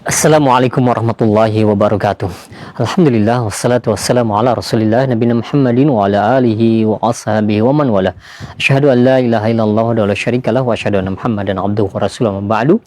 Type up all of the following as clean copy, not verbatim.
Assalamualaikum warahmatullahi wabarakatuh. Alhamdulillah wassalatu wassalamu ala Rasulillah nabiyina Muhammadin wa ala alihi wa ashabihi wa man wala. Asyhadu an la ilaha illallah wa la syarikalah wa asyhadu anna Muhammadan abduhu wa rasuluhu ba'du.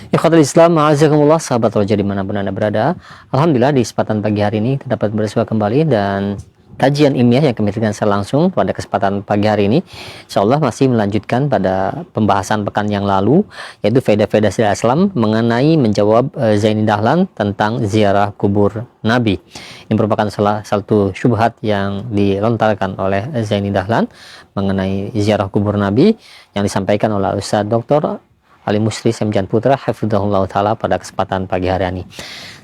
Ikhwatul Islam, a'azakumullah, sahabat roja dimanapun Anda berada. Alhamdulillah di kesempatan pagi hari ini kita dapat bersua kembali dan kajian ilmiah yang kami berikan secara langsung pada kesempatan pagi hari ini insyaallah masih melanjutkan pada pembahasan pekan yang lalu, yaitu faedah-faedah sirah Islam mengenai menjawab Zaini Dahlan tentang ziarah kubur Nabi. Ini merupakan salah satu syubhat yang dilontarkan oleh Zaini Dahlan mengenai ziarah kubur Nabi yang disampaikan oleh Ustaz Dr. Ali Musri Semjan Putra hafizahullah taala pada kesempatan pagi hari ini.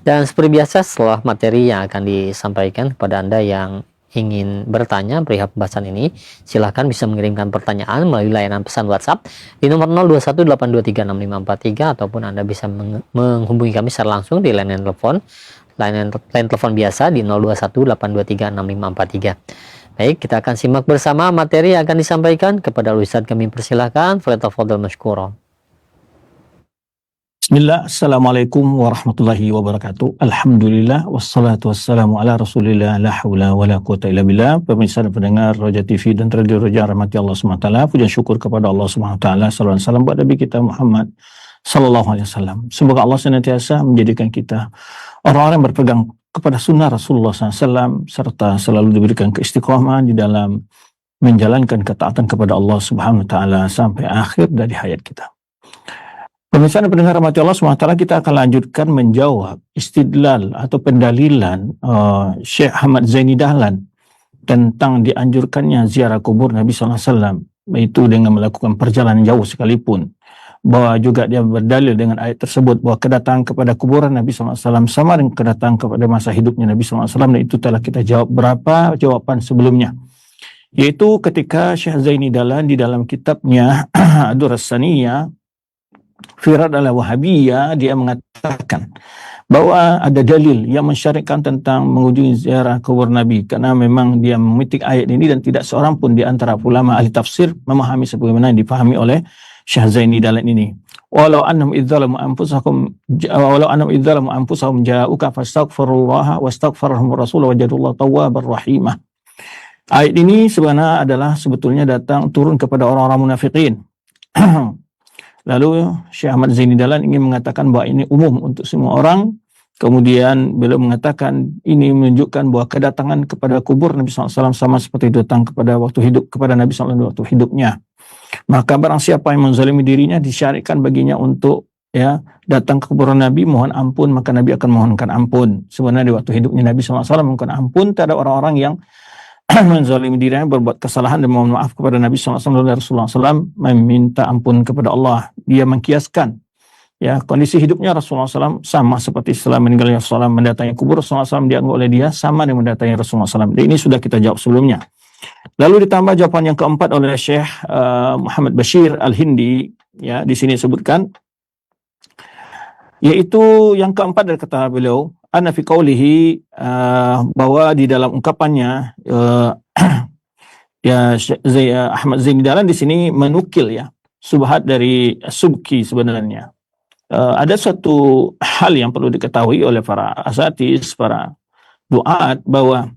Dan seperti biasa, setelah materi yang akan disampaikan kepada Anda yang ingin bertanya perihal pembahasan ini, silahkan bisa mengirimkan pertanyaan melalui layanan pesan WhatsApp di nomor 0218236543 ataupun Anda bisa menghubungi kami secara langsung di layanan telepon biasa di 0218236543. Baik, kita akan simak bersama materi yang akan disampaikan. Kepada Ustaz kami persilahkan, falyatafadhal mashkura. Bismillah, Assalamualaikum warahmatullahi wabarakatuh. Alhamdulillah, wassalatu wassalamu ala rasulillah, la hawla wa la quwata illa billah. Pemirsa dan pendengar Roja TV dan Radio Roja rahmati Allah SWT. Puji syukur kepada Allah SWT. Sallallahu salam buat Nabi kita Muhammad sallallahu alaihi wasallam. Semoga Allah senantiasa menjadikan kita orang-orang yang berpegang kepada sunnah Rasulullah SAW serta selalu diberikan keistiqomahan di dalam menjalankan ketaatan kepada Allah Subhanahu wa taala sampai akhir dari hayat kita. Pemirsa dan pendengar rahmati Allah SWT, kita akan lanjutkan menjawab istidlal atau pendalilan Syekh Ahmad Zaini Dahlan tentang dianjurkannya ziarah kubur Nabi SAW, itu dengan melakukan perjalanan jauh sekalipun. Bahwa juga dia berdalil dengan ayat tersebut bahwa kedatangan kepada kuburan Nabi SAW sama dengan kedatangan kepada masa hidupnya Nabi SAW, dan itu telah kita jawab berapa jawaban sebelumnya. Yaitu ketika Syekh Zaini Dahlan di dalam kitabnya Ad-Durrassaniyah Firad al-Wahabiyah, dia mengatakan bahwa ada dalil yang mensyariatkan tentang mengunjungi ziarah kubur Nabi, karena memang dia memetik ayat ini dan tidak seorang pun di antara ulama ahli tafsir memahami sebagaimana yang dipahami oleh Syekh Zaini Dahlan ini. Walau annahum idzalamu anfusahum ja'uka fastaghfirullaha wastaghfarahum rasul wajadullah tawwabar rahimah. Ayat ini sebenarnya adalah sebetulnya turun kepada orang-orang munafikin. Lalu Syekh Ahmad Zaini Dahlan ingin mengatakan bahwa ini umum untuk semua orang. Kemudian beliau mengatakan ini menunjukkan bahwa kedatangan kepada kubur Nabi SAW sama seperti datang kepada waktu hidup kepada Nabi SAW waktu hidupnya. Maka barang siapa yang menzalimi dirinya, disyariatkan baginya untuk datang ke kuburan Nabi mohon ampun, maka Nabi akan mohonkan ampun. Sebenarnya di waktu hidupnya Nabi SAW mohonkan ampun terhadap orang-orang yang menzalimi dirinya, berbuat kesalahan dan mohon maaf kepada Nabi SAW dan Rasulullah SAW, meminta ampun kepada Allah. Dia mengkiaskan kondisi hidupnya Rasulullah SAW sama seperti setelah meninggalnya Rasulullah, mendatangi kubur Rasulullah SAW dianggap oleh dia sama dengan mendatangi Rasulullah SAW. Dan ini sudah kita jawab sebelumnya. Lalu ditambah jawaban yang keempat oleh Syekh Muhammad Bashir Al-Hindi, di sini disebutkan, yaitu yang keempat dari kata beliau, anna fi qawlihi, bahwa di dalam ungkapannya Ahmad Zaini Dahlan di sini menukil subhat dari Subki sebenarnya. Ada suatu hal yang perlu diketahui oleh para asatiz, para duat, bahwa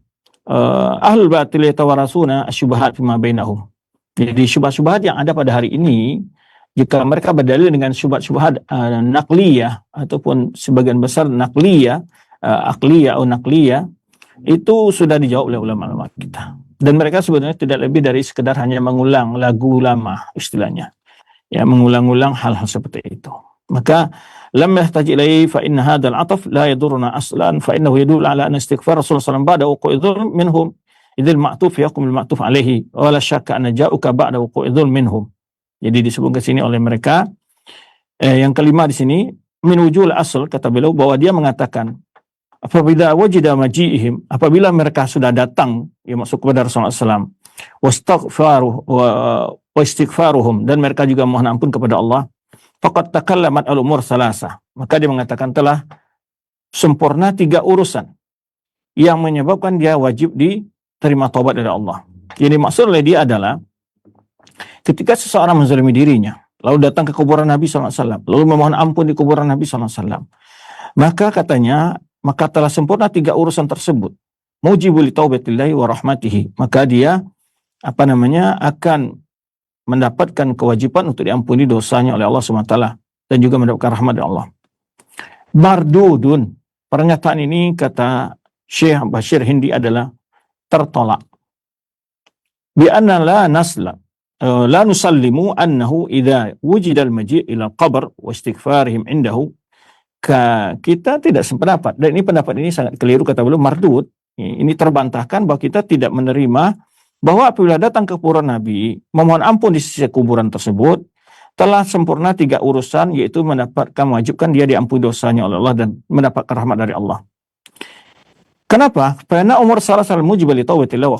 ahlul batil yatawarasuna asyubhat fima bainahum. Jadi syubhat-syubhat yang ada pada hari ini, jika mereka berdalil dengan syubhat-syubhat nakliyah ataupun sebagian besar nakliyah, akliyah atau nakliyah, itu sudah dijawab oleh ulama-ulama kita. Dan mereka sebenarnya tidak lebih dari sekedar hanya mengulang lagu lama, istilahnya. Mengulang-ulang hal-hal seperti itu. Maka lam yahtaj ilaihi fa inna hadzal ataf la yadurruna aslan fa innahu yadullu ala anna istighfar Rasulullah sallallahu alaihi wasallam ba'da wuqu'i dhulm minhum idzal ma'tuf yaqum al ma'tuf alaihi wa la syakka anna ja'uka ba'da wuqu'i dhulm minhum. Jadi disebutkan sini oleh mereka. Yang kelima di sini min wujul asl, kata beliau, bahwa dia mengatakan apabila wajida maji'ihim, apabila mereka sudah datang masuk kepada Rasulullah SAW, wa istighfaruhum, dan mereka juga mohon ampun kepada Allah, faqad takallamat al-umur salasa, maka dia mengatakan telah sempurna 3 urusan yang menyebabkan dia wajib diterima taubat dari Allah. Jadi maksud oleh dia adalah ketika seseorang menzalimi dirinya, lalu datang ke kuburan Nabi SAW, lalu memohon ampun di kuburan Nabi SAW, Maka katanya, maka telah sempurna 3 urusan tersebut. Mujibul taubatillahi wa rahmatihi. Maka dia akan mendapatkan kewajiban untuk diampuni dosanya oleh Allah SWT dan juga mendapatkan rahmat dari Allah. Mardudun. Pernyataan ini kata Syekh Bashir Hindi adalah tertolak. Bi anna la nusallimu annahu idza wujida al-maji' ila al-qabr wa istighfarihim indahu. Kita tidak sependapat, dan ini pendapat ini sangat keliru kata beliau, mardud. Ini terbantahkan bahwa kita tidak menerima bahwa apabila datang ke kuburan Nabi, memohon ampun di sisi kuburan tersebut, telah sempurna 3 urusan, yaitu mewajibkan dia diampuni dosanya oleh Allah dan mendapatkan rahmat dari Allah. Kenapa? Karena umur salah mujibal li taubatillah wa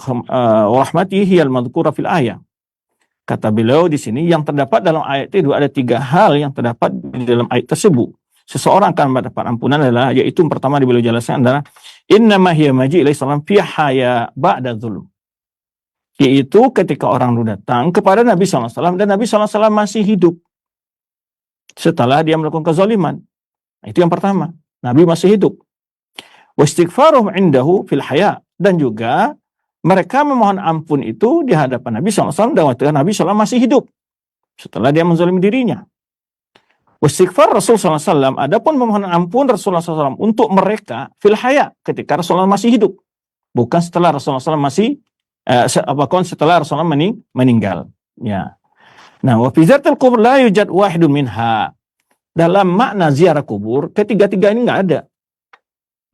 rahmatihi al-madhkura fil ayah. Kata beliau di sini, yang terdapat dalam ayat itu ada 3 hal yang terdapat di dalam ayat tersebut. Seseorang akan mendapat ampunan adalah, yaitu yang pertama beliau jelaskan adalah innama hiya maji' ilaihi salam fi haya ba'da zulm. Yaitu ketika orang itu datang kepada Nabi SAW dan Nabi SAW masih hidup setelah dia melakukan kezaliman. Itu yang pertama, Nabi masih hidup. Wa istighfaruhum indahu fil haya, dan juga mereka memohon ampun itu di hadapan Nabi SAW dan waktu Nabi SAW masih hidup setelah dia menzalimi dirinya. Istighfar Rasulullah SAW, adapun memohon ampun Rasulullah SAW untuk mereka fil haya, ketika Rasulullah masih hidup, bukan setelah Rasulullah SAW setelah Rasulullah meninggal. Ya. Nah, wa fi ziyaratil qubur la yujad wahidun minha. Dalam makna ziarah kubur, ketiga-tiga ini enggak ada.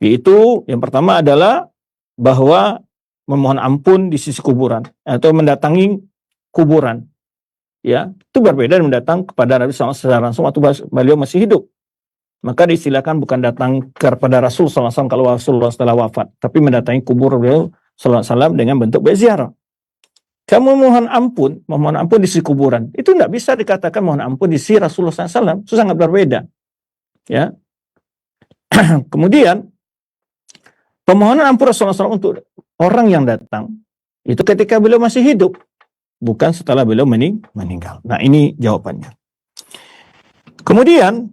Yaitu yang pertama adalah bahwa memohon ampun di sisi kuburan atau mendatangi kuburan. Ya, itu berbeda dengan datang kepada Nabi SAW secara langsung waktu beliau masih hidup. Maka diistilahkan bukan datang kepada Rasul SAW kalau Rasulullah setelah wafat, tapi mendatangi kubur beliau SAW dengan bentuk berziarah. Kamu memohon ampun di sisi kuburan, itu tidak bisa dikatakan mohon ampun di sisi Rasulullah SAW. Itu sangat berbeda. Ya. Kemudian permohonan ampun Rasulullah SAW untuk orang yang datang itu ketika beliau masih hidup, bukan setelah beliau meninggal. Nah, ini jawabannya. Kemudian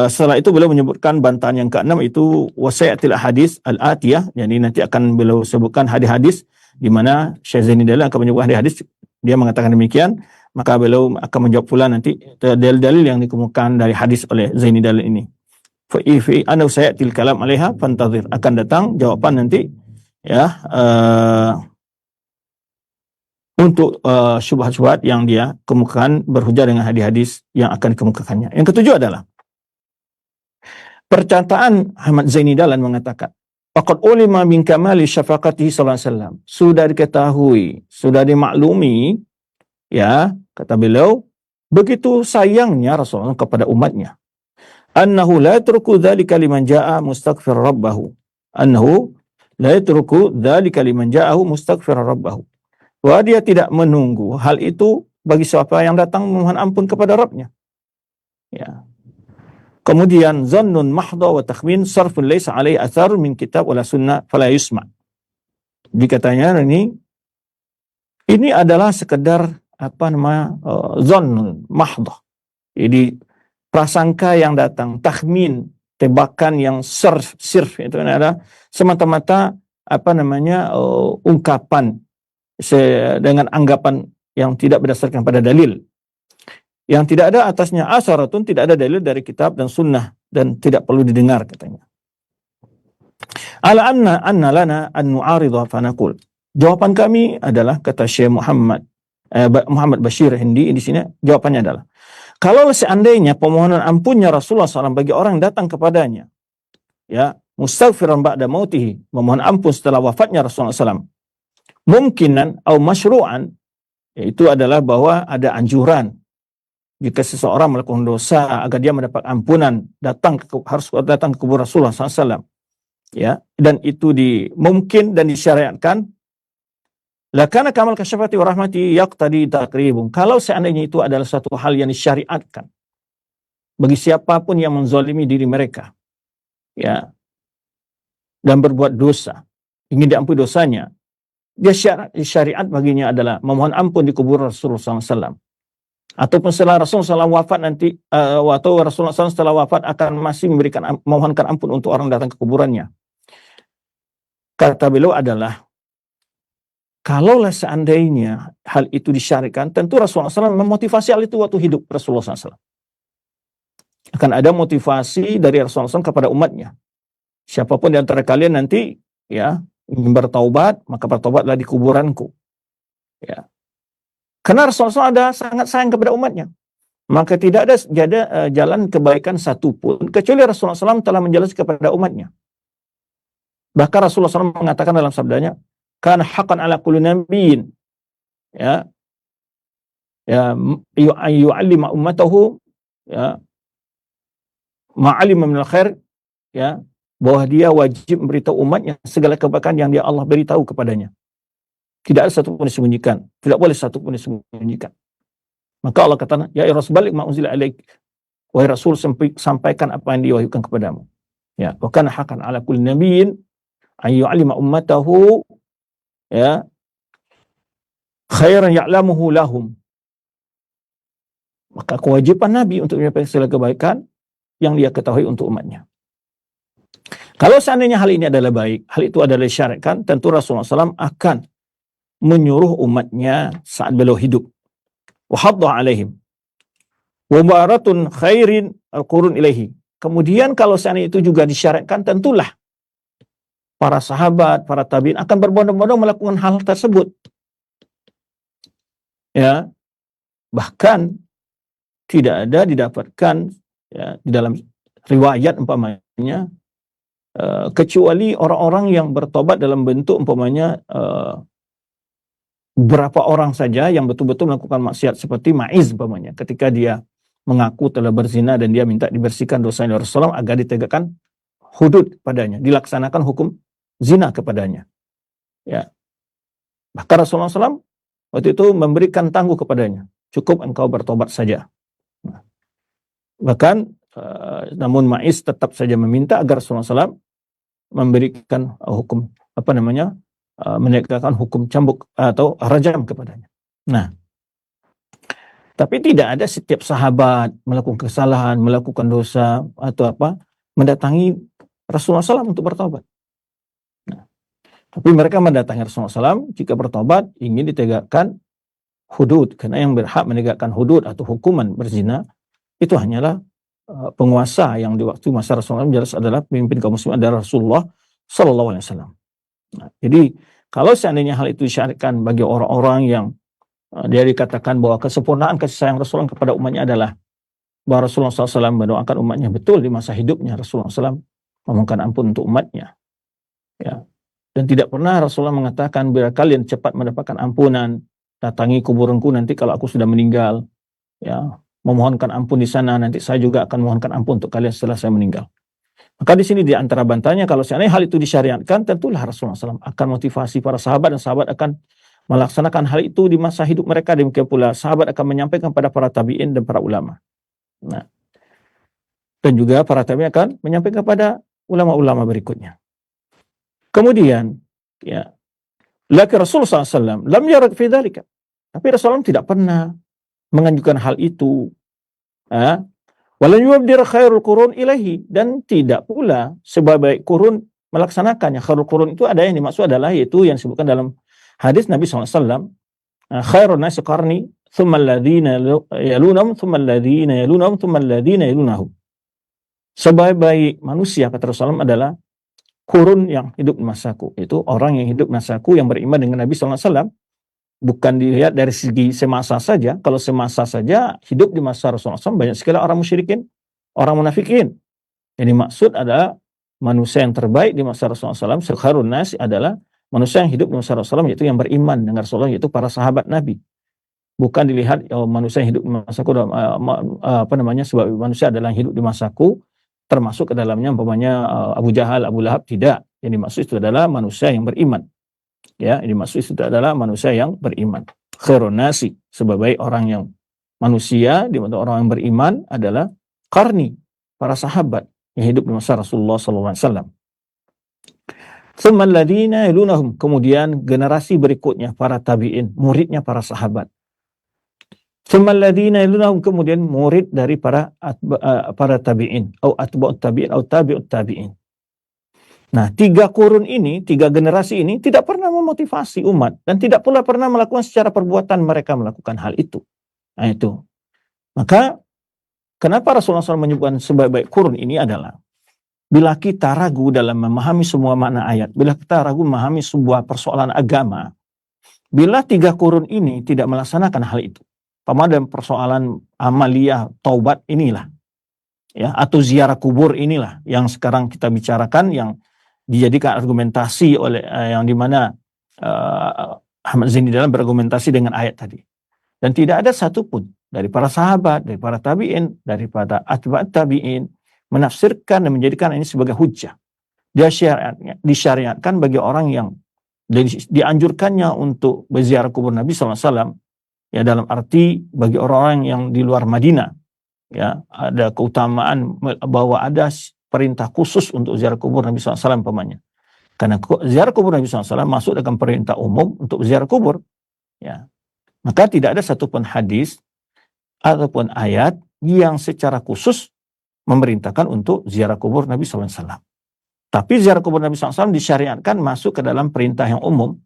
setelah itu beliau menyebutkan bantahan yang ke-6, itu wasayatil hadis al-atiyah, jadi nanti akan beliau sebutkan hadis-hadis di mana Syekh Zaini Dahlan akan menyebutkan hadis. Dia mengatakan demikian, maka beliau akan menjawab pula nanti dalil-dalil yang dikemukakan dari hadis oleh Zaini Dahlan ini. Fa ana sayatil kalam alaiha fantazir, akan datang jawaban nanti ya untuk syubhat-syubhat yang dia kemukakan berhujah dengan hadis-hadis yang akan dikemukakannya. Yang ketujuh adalah perkataan Ahmad Zaini Dahlan mengatakan, faqad ulima min kamali syafaqatihi sallallahu alaihi wasallam. Sudah diketahui, sudah dimaklumi, ya, kata beliau, begitu sayangnya Rasulullah kepada umatnya. Annahu la yatruku dzalika liman jaa'a mustaghfir rabbahu. Annahu la yatruku dzalika liman jaa'ahu mustaghfir rabbahu. Bahwa dia tidak menunggu hal itu bagi siapa yang datang memohon ampun kepada Rabbnya. Ya. Kemudian zannun mahdha wa takhmin sarfun laysa alaihi athar min kitab wala sunnah fala yusma. Dikatanya ini adalah sekedar zannun mahdha. Jadi prasangka yang datang, takhmin, tebakan yang sirf itu adalah semata-mata ungkapan dengan anggapan yang tidak berdasarkan pada dalil, yang tidak ada atasnya asaratun, tidak ada dalil dari kitab dan sunnah, dan tidak perlu didengar, katanya. Ala anna lana an nu'aridha fa naqul. Jawaban kami adalah, kata Syekh Muhammad Bashir Hindi di sini, jawabannya adalah, kalau seandainya permohonan ampunnya Rasulullah SAW bagi orang yang datang kepadanya, ya, mustaghfiran ba'da mautihi, memohon ampun setelah wafatnya Rasulullah SAW, mungkinan atau masyru'an, yaitu adalah bahwa ada anjuran jika seseorang melakukan dosa agar dia mendapat ampunan, harus datang ke kubur Rasulullah SAW, ya, dan itu mungkin dan disyariatkan. Lakana kamal kasyafati wa rahmati yaqtadi takribun. Kalau seandainya itu adalah satu hal yang disyariatkan bagi siapapun yang menzalimi diri mereka, ya, dan berbuat dosa, ingin diampuni dosanya, dia syariat baginya adalah memohon ampun di kubur Rasulullah SAW. Ataupun setelah Rasulullah SAW wafat nanti, atau Rasulullah SAW setelah wafat akan masih memohonkan ampun untuk orang datang ke kuburannya. Kata beliau adalah, kalaulah seandainya hal itu disyariatkan, tentu Rasulullah SAW memotivasi hal itu waktu hidup Rasulullah SAW. Akan ada motivasi dari Rasulullah SAW kepada umatnya. Siapapun di antara kalian nanti ya ingin bertaubat, maka bertaubatlah di kuburanku. Ya. Karena Rasulullah SAW ada sangat sayang kepada umatnya. Maka tidak ada jalan kebaikan satupun kecuali Rasulullah SAW telah menjelaskan kepada umatnya. Bahkan Rasulullah SAW mengatakan dalam sabdanya, kana haqqan ala kulli nabiyyin ya yu'allima ummatahu ya ma'alima minal khair, ya, bahwa dia wajib memberitahu umatnya segala kebaikan yang dia Allah beritahu kepadanya. Tidak ada satu pun disembunyikan, tidak boleh satu pun disembunyikan. Maka Allah kata, ya Rasul balik ma unzila alaik, wahai Rasul sampaikan apa yang diwahyukan kepadamu. Ya, wa kana haqqan ala kulli nabiyyin ay yu'allima ummatahu ya khairan ya'lamuhu lahum. Maka kewajiban Nabi untuk menyampaikan segala kebaikan yang dia ketahui untuk umatnya. Kalau seandainya hal ini adalah baik, hal itu adalah disyariatkan, tentu Rasulullah SAW akan menyuruh umatnya saat beliau hidup. Wa hadda alaihim wa baratun khairin al-qurun ilaihi. Kemudian kalau seandainya itu juga disyariatkan, tentulah para sahabat, para tabi'in akan berbondong-bondong melakukan hal tersebut. Ya, bahkan tidak ada didapatkan ya, di dalam riwayat umpamanya kecuali orang-orang yang bertobat dalam bentuk umpamanya beberapa orang saja yang betul-betul melakukan maksiat, seperti Ma'iz umpamanya, ketika dia mengaku telah berzina dan dia minta dibersihkan dosanya oleh Rasulullah agar ditegakkan hudud padanya, dilaksanakan hukum zina kepadanya. Ya. Bahkan Rasulullah SAW waktu itu memberikan tangguh kepadanya, cukup engkau bertobat saja. Nah, bahkan namun Ma'iz tetap saja meminta agar Rasulullah SAW memberikan hukum menegakkan hukum cambuk atau rajam kepadanya. Nah, tapi tidak ada setiap sahabat melakukan kesalahan, melakukan dosa atau mendatangi Rasulullah SAW untuk bertobat. Nah, tapi mereka mendatangi Rasulullah SAW jika bertobat ingin ditegakkan hudud, karena yang berhak menegakkan hudud atau hukuman berzina itu hanyalah penguasa yang di waktu masa Rasulullah jelas adalah pemimpin kaum muslimin adalah Rasulullah Sallallahu Alaihi Wasallam. Nah, jadi kalau seandainya hal itu disyariatkan bagi orang-orang yang dia dikatakan bahwa kesempurnaan kasih sayang Rasulullah kepada umatnya adalah bahwa Rasulullah SAW mendoakan umatnya, betul di masa hidupnya Rasulullah SAW memohonkan ampun untuk umatnya. Ya. Dan tidak pernah Rasulullah mengatakan biar kalian cepat mendapatkan ampunan, datangi kuburanku nanti kalau aku sudah meninggal, ya, memohonkan ampun di sana, nanti saya juga akan memohonkan ampun untuk kalian setelah saya meninggal. Maka di sini di antara bantahnya, kalau seandainya hal itu disyariatkan, tentulah Rasulullah SAW akan motivasi para sahabat, dan sahabat akan melaksanakan hal itu di masa hidup mereka. Demikian pula sahabat akan menyampaikan pada para tabi'in dan para ulama. Nah, dan juga para tabi'in akan menyampaikan kepada ulama-ulama berikutnya. Kemudian, ya, laki Rasulullah SAW lam yarad fi dzalika. Tapi Rasulullah tidak pernah menganjurkan hal itu. Walan yubdir khairul qurun ilahi, dan tidak pula sebaik kurun melaksanakannya. Khairul qurun itu ada yang dimaksud adalah yaitu yang disebutkan dalam hadis Nabi SAW, khairun nasi qarni thumma alladhina yalunahum thumma alladhina yalunahum thumma alladhina yalunahum. Sebaik-baik manusia kata Rasulullah adalah kurun yang hidup di masaku, itu orang yang hidup di masaku yang beriman dengan Nabi SAW. Bukan dilihat dari segi semasa saja. Kalau semasa saja hidup di masa Rasulullah SAW banyak sekali orang musyrikin, orang munafikin. Jadi maksud adalah manusia yang terbaik di masa Rasulullah SAW, khairun nas adalah manusia yang hidup di masa Rasulullah SAW, yaitu yang beriman dengan Rasulullah, yaitu para sahabat Nabi. Bukan dilihat manusia yang hidup di masaku, sebab manusia adalah yang hidup di masaku, termasuk ke dalamnya umpamanya Abu Jahal, Abu Lahab, tidak. Yang dimaksud itu adalah manusia yang beriman. Ya, ini maksud itu adalah manusia yang beriman. Khairun nasi, sebaik orang yang manusia, di mana orang yang beriman adalah qarni, para sahabat yang hidup di masa Rasulullah SAW. Tsumma alladziina yalunahum, kemudian generasi berikutnya para tabi'in, muridnya para sahabat. Tsumma alladziina yalunahum, kemudian murid dari para tabi'in atau atba'ut tabi'in atau tabi'ut tabi'in. Nah, 3 kurun ini, 3 generasi ini tidak pernah memotivasi umat dan tidak pula pernah melakukan secara perbuatan mereka melakukan hal itu. Nah, itu. Maka kenapa Rasulullah SAW menyebutkan sebaik-baik kurun ini adalah bila kita ragu dalam memahami semua makna ayat, bila kita ragu memahami sebuah persoalan agama, bila 3 kurun ini tidak melaksanakan hal itu, dalam persoalan amaliyah taubat inilah, ya, atau ziarah kubur inilah yang sekarang kita bicarakan, yang dijadikan argumentasi oleh yang dimana Ahmad Zaini dalam berargumentasi dengan ayat tadi. Dan tidak ada satupun dari para sahabat, dari para tabi'in, daripada atba'at tabi'in menafsirkan dan menjadikan ini sebagai hujjah. Dia disyariatkan bagi orang yang dianjurkannya untuk berziarah kubur Nabi SAW, ya, dalam arti bagi orang-orang yang di luar Madinah, ya, ada keutamaan bahwa ada perintah khusus untuk ziarah kubur Nabi SAW umpamanya. Karena ziarah kubur Nabi SAW masuk dalam perintah umum untuk ziarah kubur, ya. Maka tidak ada satupun hadis ataupun ayat yang secara khusus memerintahkan untuk ziarah kubur Nabi SAW. Tapi ziarah kubur Nabi SAW disyariatkan masuk ke dalam perintah yang umum,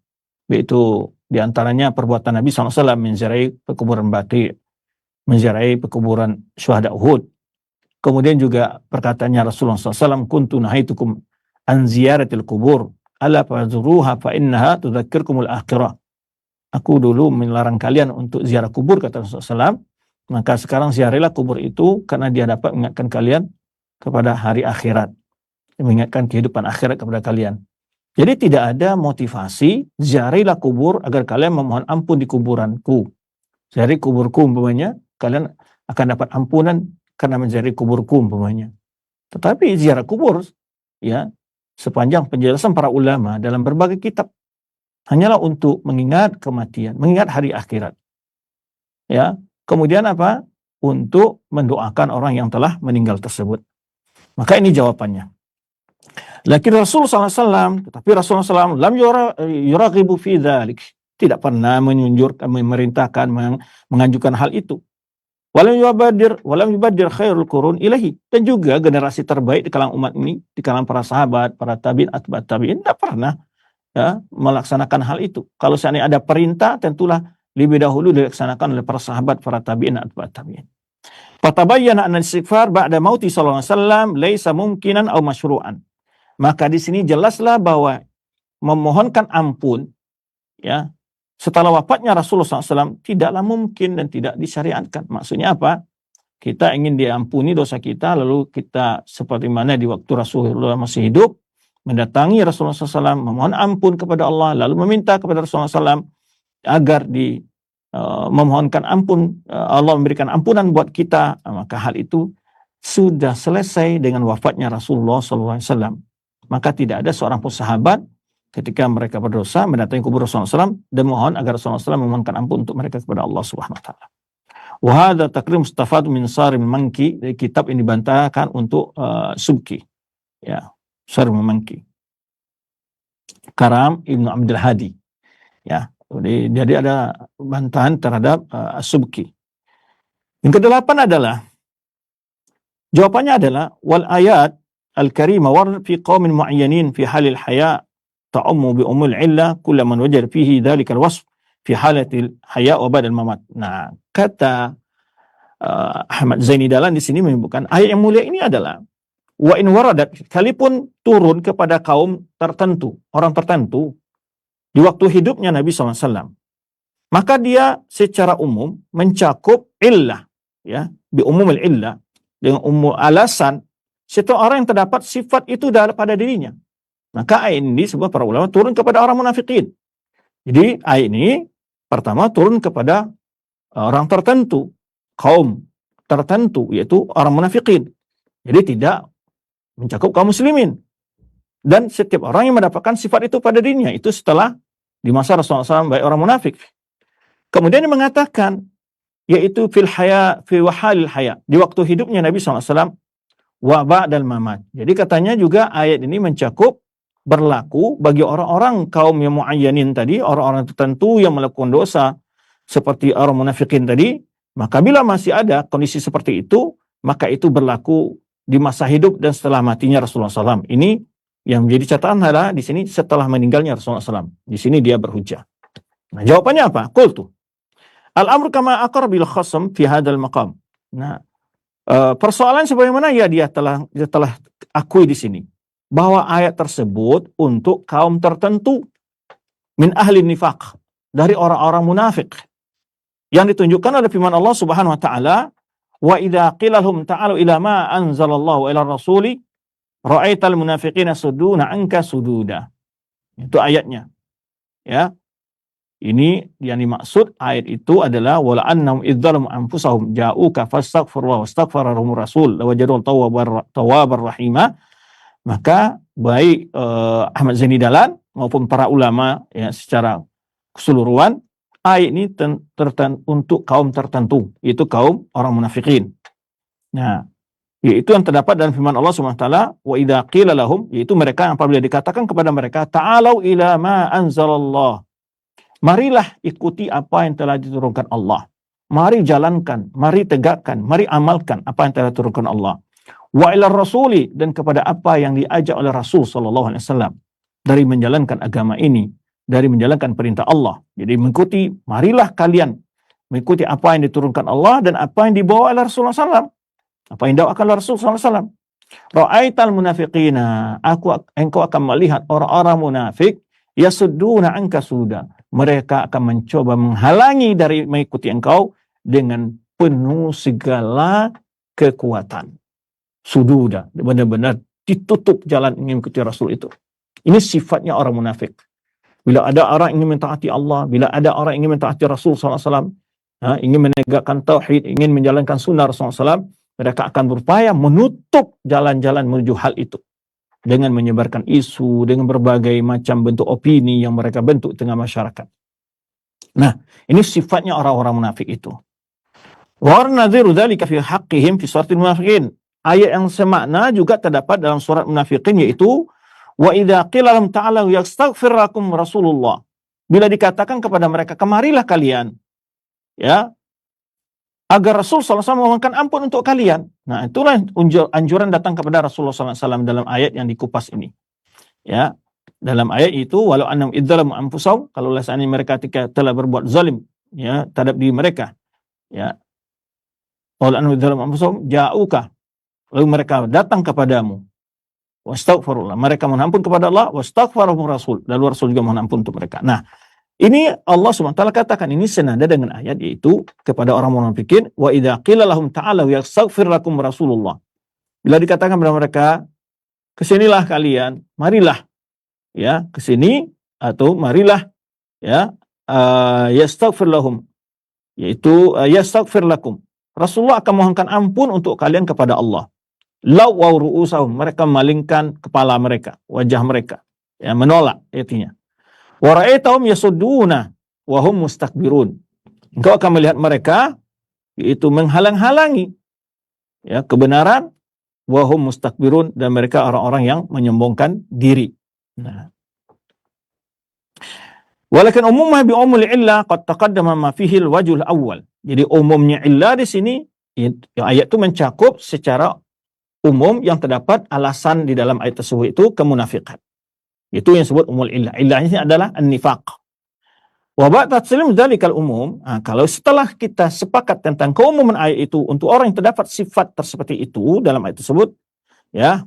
yaitu diantaranya perbuatan Nabi SAW menziarahi pekuburan Baqi', menziarahi pekuburan syuhada Uhud. Kemudian juga perkataannya Rasulullah SAW, kuntu nahaitukum an ziyaratil kubur, ala fazuruha fa innaha tudzakkirkumul akhirah. Aku dulu melarang kalian untuk ziarah kubur, kata Rasulullah SAW, maka sekarang ziarilah kubur itu karena dia dapat mengingatkan kalian kepada hari akhirat, mengingatkan kehidupan akhirat kepada kalian. Jadi tidak ada motivasi ziarilah kubur agar kalian memohon ampun di kuburanku. Ziarah kuburku umpamanya, kalian akan dapat ampunan karena menziarahi kuburku umpamanya. Tetapi ziarah kubur, ya, sepanjang penjelasan para ulama dalam berbagai kitab, hanyalah untuk mengingat kematian, mengingat hari akhirat. Ya, kemudian apa? Untuk mendoakan orang yang telah meninggal tersebut. Maka ini jawabannya. Lakin Rasulullah SAW, tetapi Rasulullah SAW lam yuraghibu fi dzalik, tidak pernah memerintahkan, menganjurkan hal itu. Walam yubadir khairul qurun ilahi, dan juga generasi terbaik di kalangan umat ini, di kalangan para sahabat, para tabi'in, atba'at tabi'in, tidak pernah, ya, melaksanakan hal itu. Kalau seandainya ada perintah, tentulah lebih dahulu dilaksanakan oleh para sahabat, para tabi'in, atba'at tabi'in. Fatabayyana anna istighfar ba'da mauti sallallahu alaihi wasallam laisa mumkinan aw masyru'an. Maka di sini jelaslah bahwa memohonkan ampun, ya, setelah wafatnya Rasulullah SAW tidaklah mungkin dan tidak disyariatkan. Maksudnya apa? Kita ingin diampuni dosa kita, lalu kita seperti mana di waktu Rasulullah masih hidup, mendatangi Rasulullah SAW, memohon ampun kepada Allah, lalu meminta kepada Rasulullah SAW agar memohonkan ampun, Allah memberikan ampunan buat kita. Maka hal itu sudah selesai dengan wafatnya Rasulullah SAW. Maka tidak ada seorang pun sahabat ketika mereka berdosa mendatangi kubur Rasulullah SAW dan mohon agar Rasulullah SAW memohonkan ampun untuk mereka kepada Allah Subhanahu Wa Taala. Wahada takrim mustafad min Sarim Manki, dari kitab yang dibantahkan untuk Subki, ya, Sarim Manki, Karam Ibnu Abdul Hadi, ya. Jadi ada bantahan terhadap Subki. Yang ke-8 adalah jawabannya adalah wal ayat al-karimah warad fi qaumin mu'ayyanin fi halil haya ta'ummu bi umul illah kullu man wajada fihi dhalikal wasf fi halatil haya wa badal mamat. Nah, kata Ahmad Zaini Dahlan di sini menyebutkan ayat yang mulia ini adalah wa in waradat, sekalipun turun kepada kaum tertentu, orang tertentu di waktu hidupnya Nabi SAW, maka dia secara umum mencakup illah, ya, bi umumil illah, dengan umum alasan setiap orang yang terdapat sifat itu pada dirinya. Maka ayat ini disebut para ulama turun kepada orang munafikin. Jadi ayat ini pertama turun kepada orang tertentu, kaum tertentu, yaitu orang munafikin. Jadi tidak mencakup kaum muslimin. Dan setiap orang yang mendapatkan sifat itu pada dirinya, itu setelah di masa Rasulullah SAW baik orang munafik. Kemudian dia mengatakan, yaitu fil haya, fi wahalil haya, di waktu hidupnya Nabi SAW, wa ba'dal mamat. Jadi katanya juga ayat ini mencakup, berlaku bagi orang-orang kaum yang muayyanin tadi, orang-orang tertentu yang melakukan dosa seperti orang munafikin tadi, Maka bila masih ada kondisi seperti itu, maka itu berlaku di masa hidup dan setelah matinya Rasulullah SAW. Ini yang menjadi catatan adalah di sini setelah meninggalnya Rasulullah SAW. Di sini dia berhujjah. Nah, jawabannya apa? Qultu. Al-amru kama aqar bil khasam fi hadzal maqam. Nah, persoalan sebagaimana dia telah akui di sini bahwa ayat tersebut untuk kaum tertentu min ahli nifaq, dari orang-orang munafik, yang ditunjukkan oleh firman Allah Subhanahu wa taala, wa idza qila lahum ta'alu ila ma anzalallahu ila rasuli ra'aital munafiqina suduna anka sududa. Itu ayatnya. Ya. Ini yang dimaksud ayat itu adalah wala annahum idzalamu anfusahum ja'uka fastaghfirullah wastaghfarahum rasul lawajadul tawwabar rahima. Maka baik Ahmad Zaini Dahlan maupun para ulama ya secara keseluruhan, ayat ini untuk kaum tertentu, yaitu kaum orang munafikin. Nah, yaitu yang terdapat dalam firman Allah Subhanahu wa taala, wa idza qila lahum, yaitu mereka yang apabila dikatakan kepada mereka, ta'alau ila ma anzalallah. Marilah ikuti apa yang telah diturunkan Allah. Mari jalankan, mari tegakkan, mari amalkan apa yang telah diturunkan Allah. Wa ila rasuli, dan kepada apa yang diajak oleh Rasul sallallahu alaihi wasallam dari menjalankan agama ini, dari menjalankan perintah Allah. Jadi mengikuti, marilah kalian mengikuti apa yang diturunkan Allah dan apa yang dibawa oleh Rasulullah SAW. Apa yang didakwakan oleh Rasulullah SAW. Ra'aital munafiqina, engkau akan melihat orang-orang munafik, yasudduna anka suda. Mereka akan mencoba menghalangi dari mengikuti engkau dengan penuh segala kekuatan. Sududa, benar-benar ditutup jalan ingin mengikuti Rasul itu. Ini sifatnya orang munafik. Bila ada orang ingin mentaati Allah, bila ada orang ingin mentaati Rasul SAW, ingin menegakkan tauhid, ingin menjalankan sunnah Rasulullah SAW, mereka akan berupaya menutup jalan-jalan menuju hal itu dengan menyebarkan isu, dengan berbagai macam bentuk opini yang mereka bentuk di tengah masyarakat. Nah, ini sifatnya orang-orang munafik itu. Wa nadhiru dzalika fi haqqihim fi suratil munafiqin. Ayat yang semakna juga terdapat dalam surat munafiqin, yaitu wa idza qila lahum ta'alu yastaghfir lakum Rasulullah. Bila dikatakan kepada mereka, kemarilah kalian, ya, agar Rasul SAW memohonkan ampun untuk kalian. Nah, itulah anjuran datang kepada Rasulullah SAW dalam ayat yang dikupas ini. Ya, dalam ayat itu, walau annahum idzalamu anfusahum, kalau seandainya mereka ketika telah berbuat zalim, ya, terhadap diri mereka, ya, walau annahum idzalamu anfusahum ja'uka, lalu mereka datang kepadamu, wastaghfirullah, mereka mohon ampun kepada Allah, wastaghfarahum rasul, lalu Rasul juga mohon ampun untuk mereka. Nah, ini Allah SWT katakan, ini senada dengan ayat, yaitu kepada orang munafikin, wa idza qila lahum ta'alu yastaghfir lakum Rasulullah. Bila dikatakan kepada mereka, kesinilah kalian, marilah, ya, kesini atau marilah, ya, yastaghfir lahum, yaitu yastaghfir lakum. Rasulullah akan mohonkan ampun untuk kalian kepada Allah. Law wa ru'usahum, mereka memalingkan kepala mereka, wajah mereka, ya, menolak, artinya. Wa ra'aitahum yasudduna wa hum mustakbirun. Engkau akan melihat mereka, yaitu menghalang-halangi, ya, kebenaran, wa hum mustakbirun, dan mereka orang-orang yang menyombongkan diri. Nah, walakin umumnya bi umul illah qad taqaddama ma fihi al-wajhul awwal. Jadi umumnya illah di sini, ayat itu mencakup secara umum yang terdapat alasan di dalam ayat tersebut itu kemunafikan. Itu yang disebut umul illah. Illahnya ini adalah an-nifaq. Wa ba'da taslim dzalikal umum, kalau setelah kita sepakat tentang keumuman ayat itu untuk orang yang terdapat sifat seperti itu dalam ayat tersebut, ya.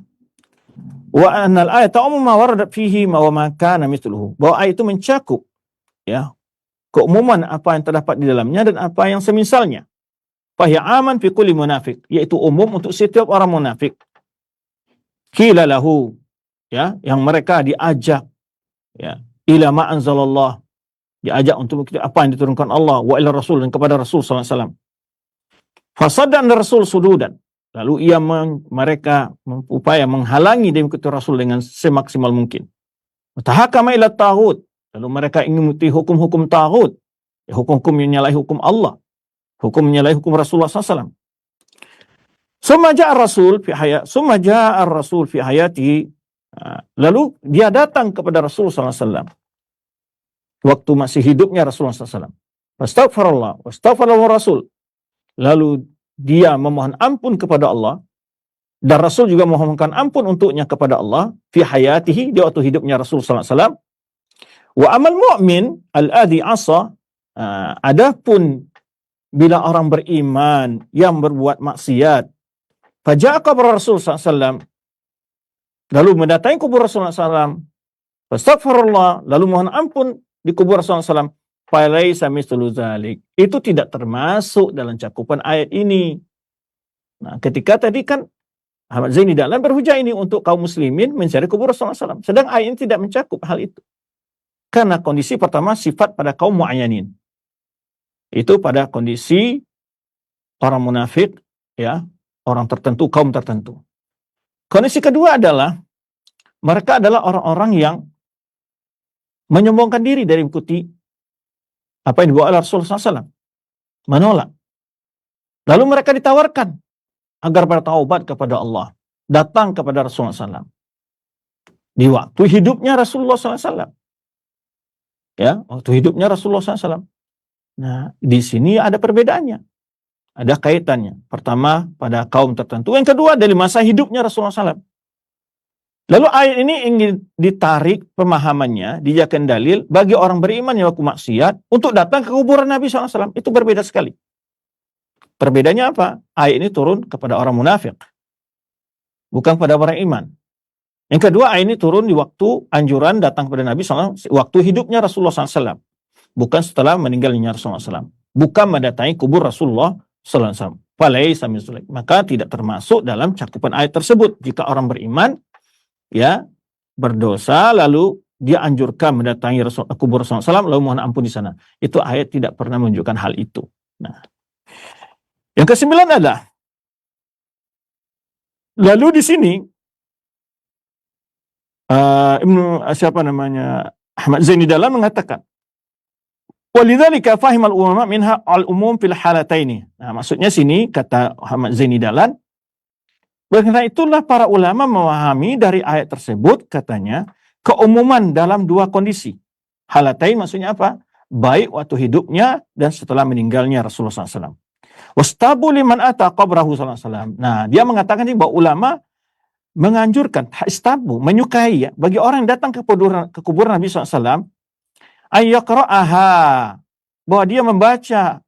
Wa anal ayat umum ma waradat fihi ma wa ma kana mithluhu. Bahwa ayat itu mencakup, ya, keumuman apa yang terdapat di dalamnya dan apa yang semisalnya. Fahiya aman fi kulli munafik, yaitu umum untuk setiap orang munafik. Qila lahu, ya, yang mereka diajak, ya, ila ma anzalallah, diajak untuk mengikuti apa yang diturunkan Allah, wa ila rasul, dan kepada Rasul sallallahu alaihi wasallam. Fasaddan rasul sududan, lalu mereka upaya menghalangi dan mengikuti Rasul dengan semaksimal mungkin. Tahakama ila taghut, lalu mereka ingin mengikuti hukum-hukum taghut, ya, hukum-hukum yang menyalahi hukum Allah, hukum menyalahi hukum Rasulullah sallallahu alaihi wasallam. Summa ja'a ar-rasul fi hayatihi, lalu dia datang kepada Rasulullah SAW waktu masih hidupnya Rasulullah SAW. Wastaghfirullah, wastaghfirullah Rasul. lalu dia memohon ampun kepada Allah, dan Rasul juga memohonkan ampun untuknya kepada Allah fi hayatihi, di waktu hidupnya Rasul sallallahu alaihi wasallam. Wa amal mu'min al-adhi asa, adapun bila orang beriman yang berbuat maksiat, faja'a qabr Rasul sallallahu alaihi wasallam, lalu mendatangi kubur Rasulullah SAW, fastaghfirullah, lalu mohon ampun di kubur Rasulullah SAW, falaisa mithlu dzalik, itu tidak termasuk dalam cakupan ayat ini. Nah, ketika tadi kan Ahmad Zaini Dahlan berhujah ini untuk kaum muslimin mencari kubur Rasulullah SAW, sedang ayat ini tidak mencakup hal itu. Karena kondisi pertama sifat pada kaum mu'ayyanin, itu pada kondisi orang munafik, ya, orang tertentu, kaum tertentu. Kondisi kedua adalah mereka adalah orang-orang yang menyombongkan diri dari mengikuti apa yang dibawa oleh Rasulullah SAW, menolak. Lalu mereka ditawarkan agar bertaubat kepada Allah, datang kepada Rasulullah SAW di waktu hidupnya Rasulullah SAW. Ya, waktu hidupnya Rasulullah SAW. Nah, di sini ada perbedaannya, ada kaitannya. Pertama pada kaum tertentu, yang kedua dari masa hidupnya Rasulullah SAW. Lalu ayat ini ingin ditarik pemahamannya, dijadikan dalil bagi orang beriman yang melakukan maksiat untuk datang ke kuburan Nabi SAW. Itu berbeda sekali. Perbedaannya apa? Ayat ini turun kepada orang munafik, bukan kepada orang iman. Yang kedua, ayat ini turun di waktu anjuran datang kepada Nabi SAW, waktu hidupnya Rasulullah SAW, bukan setelah meninggalnya Rasulullah SAW. Bukan mendatangi kubur Rasulullah SAW. Maka tidak termasuk dalam cakupan ayat tersebut. Jika orang beriman, ya, berdosa, lalu dia anjurkan mendatangi kubur Rasulullah SAW, lalu mohon ampun di sana. Itu ayat tidak pernah menunjukkan hal itu. Nah, yang kesembilan adalah, lalu di sini Ahmad Zaini Dahlan mengatakan, walidzalika fahimal ulama minha al-umum fil halataini. Nah, maksudnya sini kata Ahmad Zaini Dahlan, karena itulah para ulama memahami dari ayat tersebut, katanya, keumuman dalam dua kondisi. Halatain maksudnya apa? Baik waktu hidupnya dan setelah meninggalnya Rasulullah SAW. Wastabu liman ata qabrahu sallallahu alaihi wasallam. Nah, dia mengatakan ini bahwa ulama menganjurkan, istabu, menyukai, ya, bagi orang yang datang ke kuburan Nabi SAW, ayyaqra'aha, bahwa dia membaca,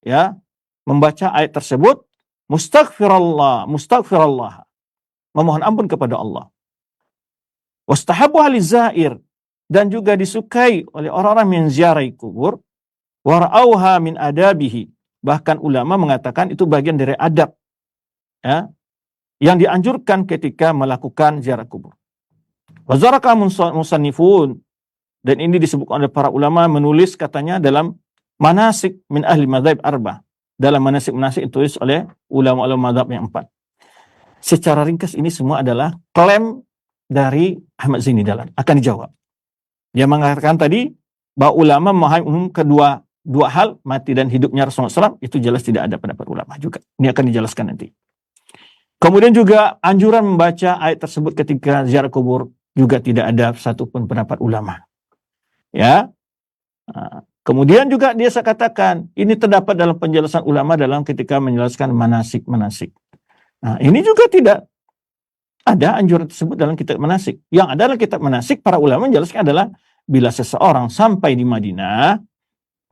ya, membaca ayat tersebut, mustaghfirullah, memohon ampun kepada Allah. Wastahabu alizair, dan juga disukai oleh orang-orang yang ziarahi kubur, wara'auha min adabihi, bahkan ulama mengatakan itu bagian dari adab, ya, yang dianjurkan ketika melakukan ziarah kubur. Wazaraka musannifun, dan ini disebutkan oleh para ulama menulis, katanya, dalam manasik min ahli madzhab arba, dalam manasik-manasik ditulis oleh ulama-ulama mazhab yang 4. Secara ringkas ini semua adalah klaim dari Ahmad Zaini Dahlan, akan dijawab. Dia mengatakan tadi bahwa ulama memahami umum kedua hal, mati dan hidupnya Rasulullah SAW, itu jelas tidak ada pendapat ulama juga. Ini akan dijelaskan nanti. Kemudian juga anjuran membaca ayat tersebut ketika ziarah kubur juga tidak ada satupun pendapat ulama. Ya. Kemudian juga dia saya katakan, ini terdapat dalam penjelasan ulama dalam ketika menjelaskan manasik-manasik. Nah, ini juga tidak ada anjuran tersebut dalam kitab manasik. Yang ada dalam kitab manasik, para ulama menjelaskan adalah bila seseorang sampai di Madinah,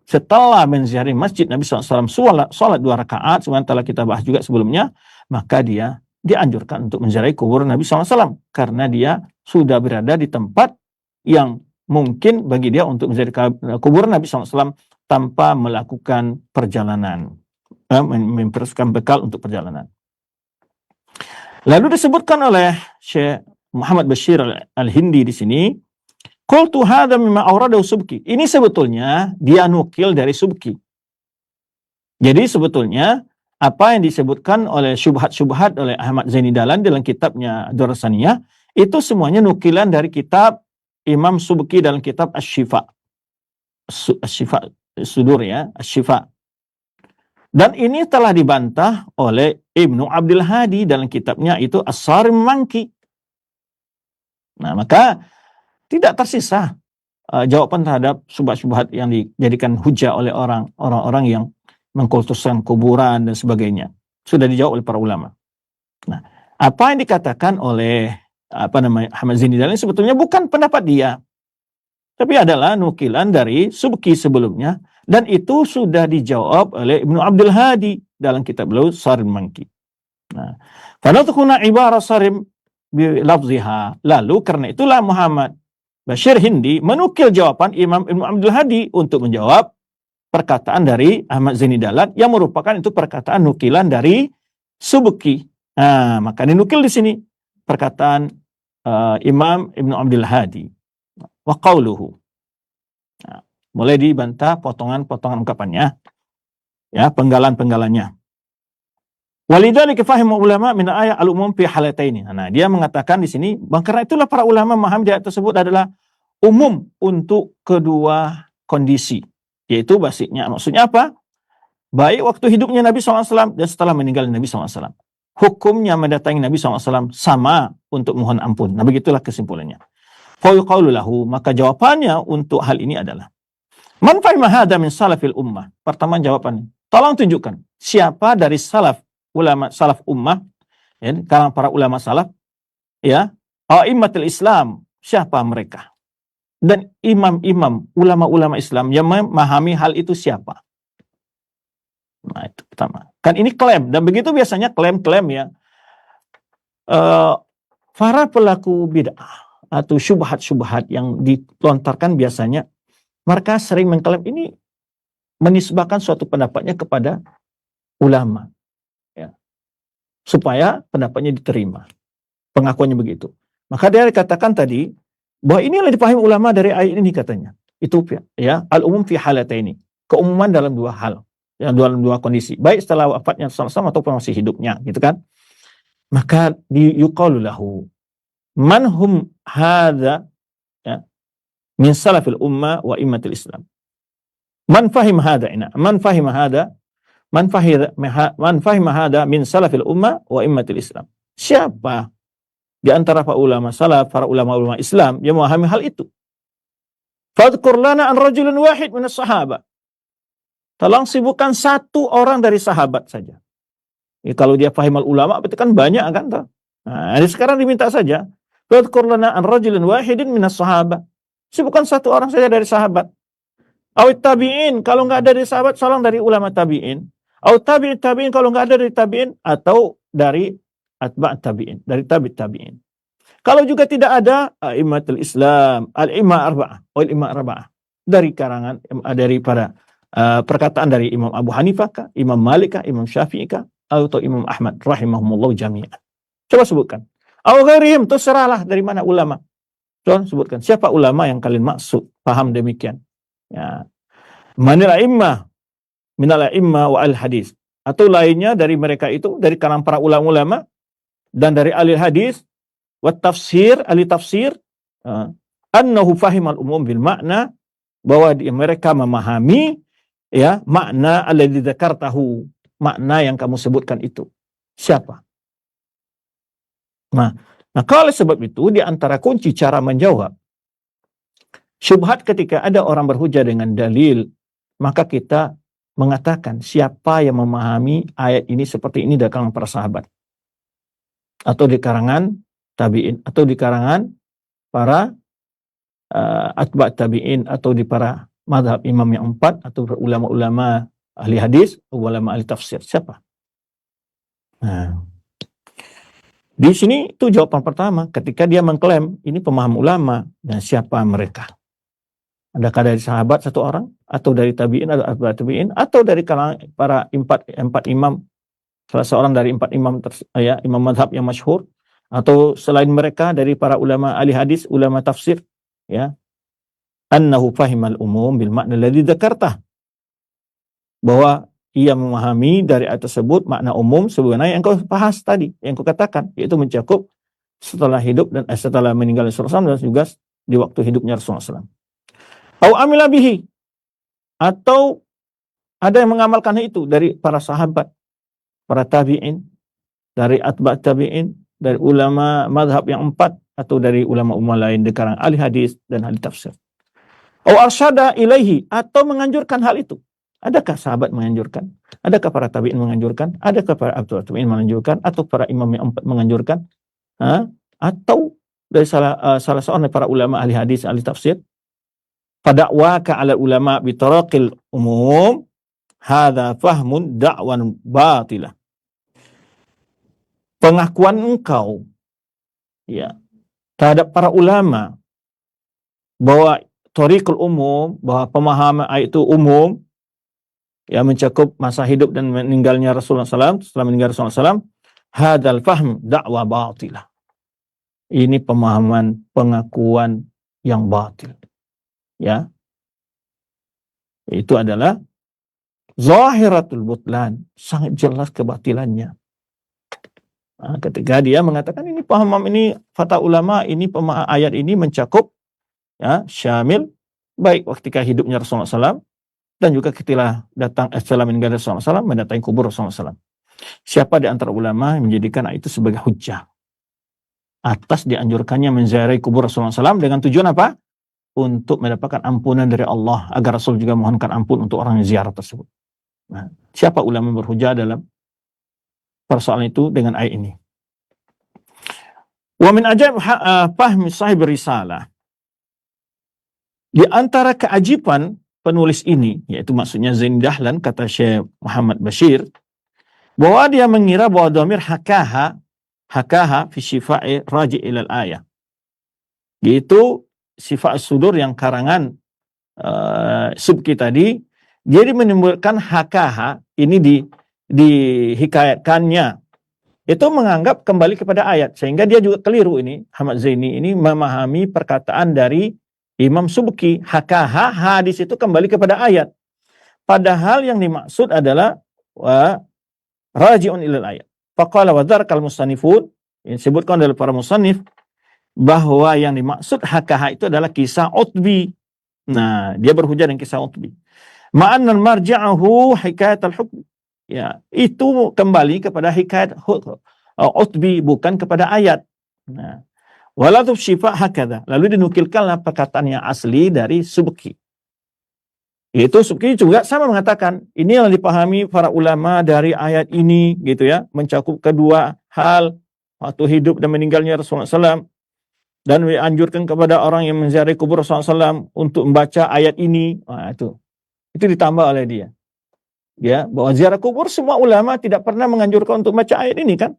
setelah menziarahi masjid Nabi SAW, sholat 2 rakaat, sebenarnya telah kita bahas juga sebelumnya, maka dia dianjurkan untuk menziarahi kubur Nabi SAW, karena dia sudah berada di tempat yang mungkin bagi dia untuk menjadi kubur Nabi SAW tanpa melakukan perjalanan, mempersiapkan bekal untuk perjalanan. Lalu disebutkan oleh Syekh Muhammad Bashir Al-Hindi di sini, qultu hadza mimma awradahu Subki. Ini sebetulnya dia nukil dari Subki. Jadi sebetulnya apa yang disebutkan oleh syubhat-syubhat oleh Ahmad Zaini Dahlan dalam kitabnya Ad-Durrassaniyah, itu semuanya nukilan dari kitab Imam Subki dalam kitab Asy-Syifa. Asy-Syifa Sudur, ya, Asy-Syifa. Dan ini telah dibantah oleh Ibnu Abdul Hadi dalam kitabnya itu As-Sarim Manki. Nah, maka tidak tersisa jawaban terhadap syubhat-syubhat yang dijadikan hujah oleh orang-orang yang mengkultuskan kuburan dan sebagainya. Sudah dijawab oleh para ulama. Nah, apa yang dikatakan oleh Ahmad Zaini Dahlan sebetulnya bukan pendapat dia, tapi adalah nukilan dari Subki sebelumnya, dan itu sudah dijawab oleh Ibnu Abdul Hadi dalam kitab beliau Sarim Mangki. Nah, fanatukuna ibarat Sarim bilafziha. Lalu karena itulah Muhammad Bashir Hindi menukil jawaban Imam Ibnu Abdul Hadi untuk menjawab perkataan dari Ahmad Zaini Dahlan yang merupakan itu perkataan nukilan dari Subki. Nah, maka dinukil di sini perkataan Imam Ibnu Abdul Hadi. Wa qauluhu. Nah, mulai dibantah potongan-potongan ungkapannya, ya, penggalan-penggalannya. Walidzalika fahima ulama min ayat al-umum fi halataini. Nah, dia mengatakan di sini, karena itulah para ulama memahami ayat tersebut adalah umum untuk kedua kondisi. Yaitu maksudnya apa? Baik waktu hidupnya Nabi SAW dan setelah meninggal Nabi SAW. Hukumnya mendatangi Nabi SAW sama untuk mohon ampun. Nah, begitulah kesimpulannya. Fayuqaulu lahu, maka jawabannya untuk hal ini adalah man fahima hadza min salafil ummah. Pertama jawabannya, tolong tunjukkan siapa dari ulama salaf ummah, ya, kalangan para ulama salaf, ya, a'immatul Islam, siapa mereka? Dan imam-imam, ulama-ulama Islam yang memahami hal itu siapa? Nah, itu pertama. Kan ini klaim, dan begitu biasanya klaim-klaim, ya, para pelaku bid'ah atau syubhat-syubhat yang dilontarkan biasanya, mereka sering mengklaim ini menisbahkan suatu pendapatnya kepada ulama, ya, supaya pendapatnya diterima. Pengakuannya begitu. Maka dia katakan tadi, bahwa inilah dipahami ulama dari ayat ini katanya. Itu, ya, al-umum fi halataini. Keumuman dalam dua hal, ya, dalam dua kondisi. Baik setelah wafatnya sama-sama ataupun masih hidupnya, gitu kan. Maka yuqalu lahu man hum hadza, ya, min salafil ummah wa immatil Islam. Man fahim hadza min salafil ummah wa immatil Islam. Siapa di antara para ulama salaf, para ulama-ulama Islam yang memahami hal itu? Fadhkur lana an rajulun wahid minas sahabat. Tolong sibukkan satu orang dari sahabat saja. Ya, kalau dia fahimal ulama berarti kan banyak kan? Nah, sekarang diminta saja. Fadhkur lana an rajulun wahidin minas sahabat. Sibukkan satu orang saja dari sahabat. Awit tabi'in, kalau nggak ada dari sahabat, tolong dari ulama tabi'in. Awit tabi'in, kalau nggak ada dari tabi'in, atau dari atba' tabi'in, dari tabi'in. Kalau juga tidak ada a'immatul Islam, al-imam arba'ah, dari karangan daripada perkataan dari Imam Abu Hanifah kah, Imam Malik kah, Imam Syafi'i kah, atau Imam Ahmad rahimahumullah jami'an. Coba sebutkan. Aw ghairihim, terserahlah dari mana ulama. Coba sebutkan siapa ulama yang kalian maksud, paham demikian. Ya. Manil a'immah minal a'immah wa al-hadis, atau lainnya dari mereka itu dari kalangan para ulama-ulama dan dari ahli hadis wa tafsir, ahli tafsir, annahu fahimal umum bil makna, bahwa mereka memahami, ya, makna alladzi dzakartahu, makna yang kamu sebutkan itu. Siapa? Nah, kalau sebab itu di antara kunci cara menjawab syubhat ketika ada orang berhujah dengan dalil, maka kita mengatakan siapa yang memahami ayat ini seperti ini dari kalangan para sahabat, atau di karangan tabi'in, atau di karangan para atba' tabi'in, atau di para madhab imam yang empat, atau ulama-ulama ahli hadis, ulama ahli tafsir. Siapa? Nah, di sini itu jawaban pertama ketika dia mengklaim ini pemaham ulama, dan siapa mereka? Adakah dari sahabat satu orang, atau dari tabi'in atau atba' tabi'in, atau dari kalangan para empat imam, salah seorang dari empat imam, ya, imam madhab yang masyhur, atau selain mereka dari para ulama ahli hadis, ulama tafsir, ya. Annahu fahimal umum bil makna alladzi dzakartah, bahwa ia memahami dari ayat tersebut makna umum sebenarnya yang kau bahas tadi, yang kau katakan, yaitu mencakup setelah hidup dan setelah meninggal Rasulullah SAW, dan juga di waktu hidupnya Rasulullah SAW. Au amila bihi, atau ada yang mengamalkan itu dari para sahabat, para tabi'in, dari atba' tabi'in, dari ulama madhab yang empat, atau dari ulama-ulama lain di kalangan ahli hadis dan ahli tafsir. Au arsyada ilaihi, atau menganjurkan hal itu. Adakah sahabat menganjurkan? Adakah para tabi'in menganjurkan? Adakah para abdul tabi'in menganjurkan? Atau para imam yang empat menganjurkan? Atau dari salah seorang dari para ulama ahli hadis, ahli tafsir? Fadakwaka ala ulama bitaraqil umum hadza fahmun da'wan batilah. Pengakuan engkau ya terhadap para ulama bahwa thariqul umum, bahwa pemahaman ayat itu umum, ya mencakup masa hidup dan meninggalnya Rasulullah SAW, setelah meninggal Rasulullah SAW, hadzal fahm dakwah batilah. Ini pemahaman pengakuan yang batil. Ya. Itu adalah zahiratul butlan, sangat jelas kebatilannya. Nah, ketika dia mengatakan ini paham ini fatwa ulama, ini ayat ini mencakup ya syamil baik ketika hidupnya Rasulullah SAW dan juga ketika datang setelah meninggal Rasulullah SAW mendatangi kubur Rasulullah SAW. Siapa di antara ulama yang menjadikan itu sebagai hujjah atas dianjurkannya menziarahi kubur Rasulullah SAW dengan tujuan apa? Untuk mendapatkan ampunan dari Allah, agar Rasul juga mohonkan ampun untuk orang yang ziarah tersebut. Nah, siapa ulama berhujjah dalam persoalan itu dengan ayat ini? Wa min ajaib fahmi sahib risalah. Di antara keajiban penulis ini, yaitu maksudnya Zain Dahlan, kata Syekh Muhammad Bashir, bahwa dia mengira bahwa dhamir hakaha fi syifa'i raji' ilal ayah. Yaitu sifat sudur yang karangan Subki tadi, jadi menimbulkan hakaha ini dihikayatkannya. Itu menganggap kembali kepada ayat, sehingga dia juga keliru ini. Ahmad Zaini ini memahami perkataan dari Imam Subki, hakaha, hadis itu kembali kepada ayat. Padahal yang dimaksud adalah raji'un ilal ayat. Faqala wa dzarkal musannifun, yang disebutkan oleh para musannif bahwa yang dimaksud hakaha itu adalah kisah Utbi. Nah, dia berhujjah dengan kisah Utbi. Ma'anna marja'ahu hikayat al-hukm. Ya, itu kembali kepada hikayat Utbi, bukan kepada ayat. Nah, walatub syifa hakadha. Lalu dinukilkanlah perkataan yang asli dari Subki. Itu Subki juga sama mengatakan, ini yang dipahami para ulama dari ayat ini, gitu ya, mencakup kedua hal, waktu hidup dan meninggalnya Rasulullah SAW, dan dianjurkan kepada orang yang menziarahi kubur Rasulullah SAW untuk membaca ayat ini. Nah, itu ditambah oleh dia. Ya, bahwa ziarah kubur semua ulama tidak pernah menganjurkan untuk baca ayat ini kan.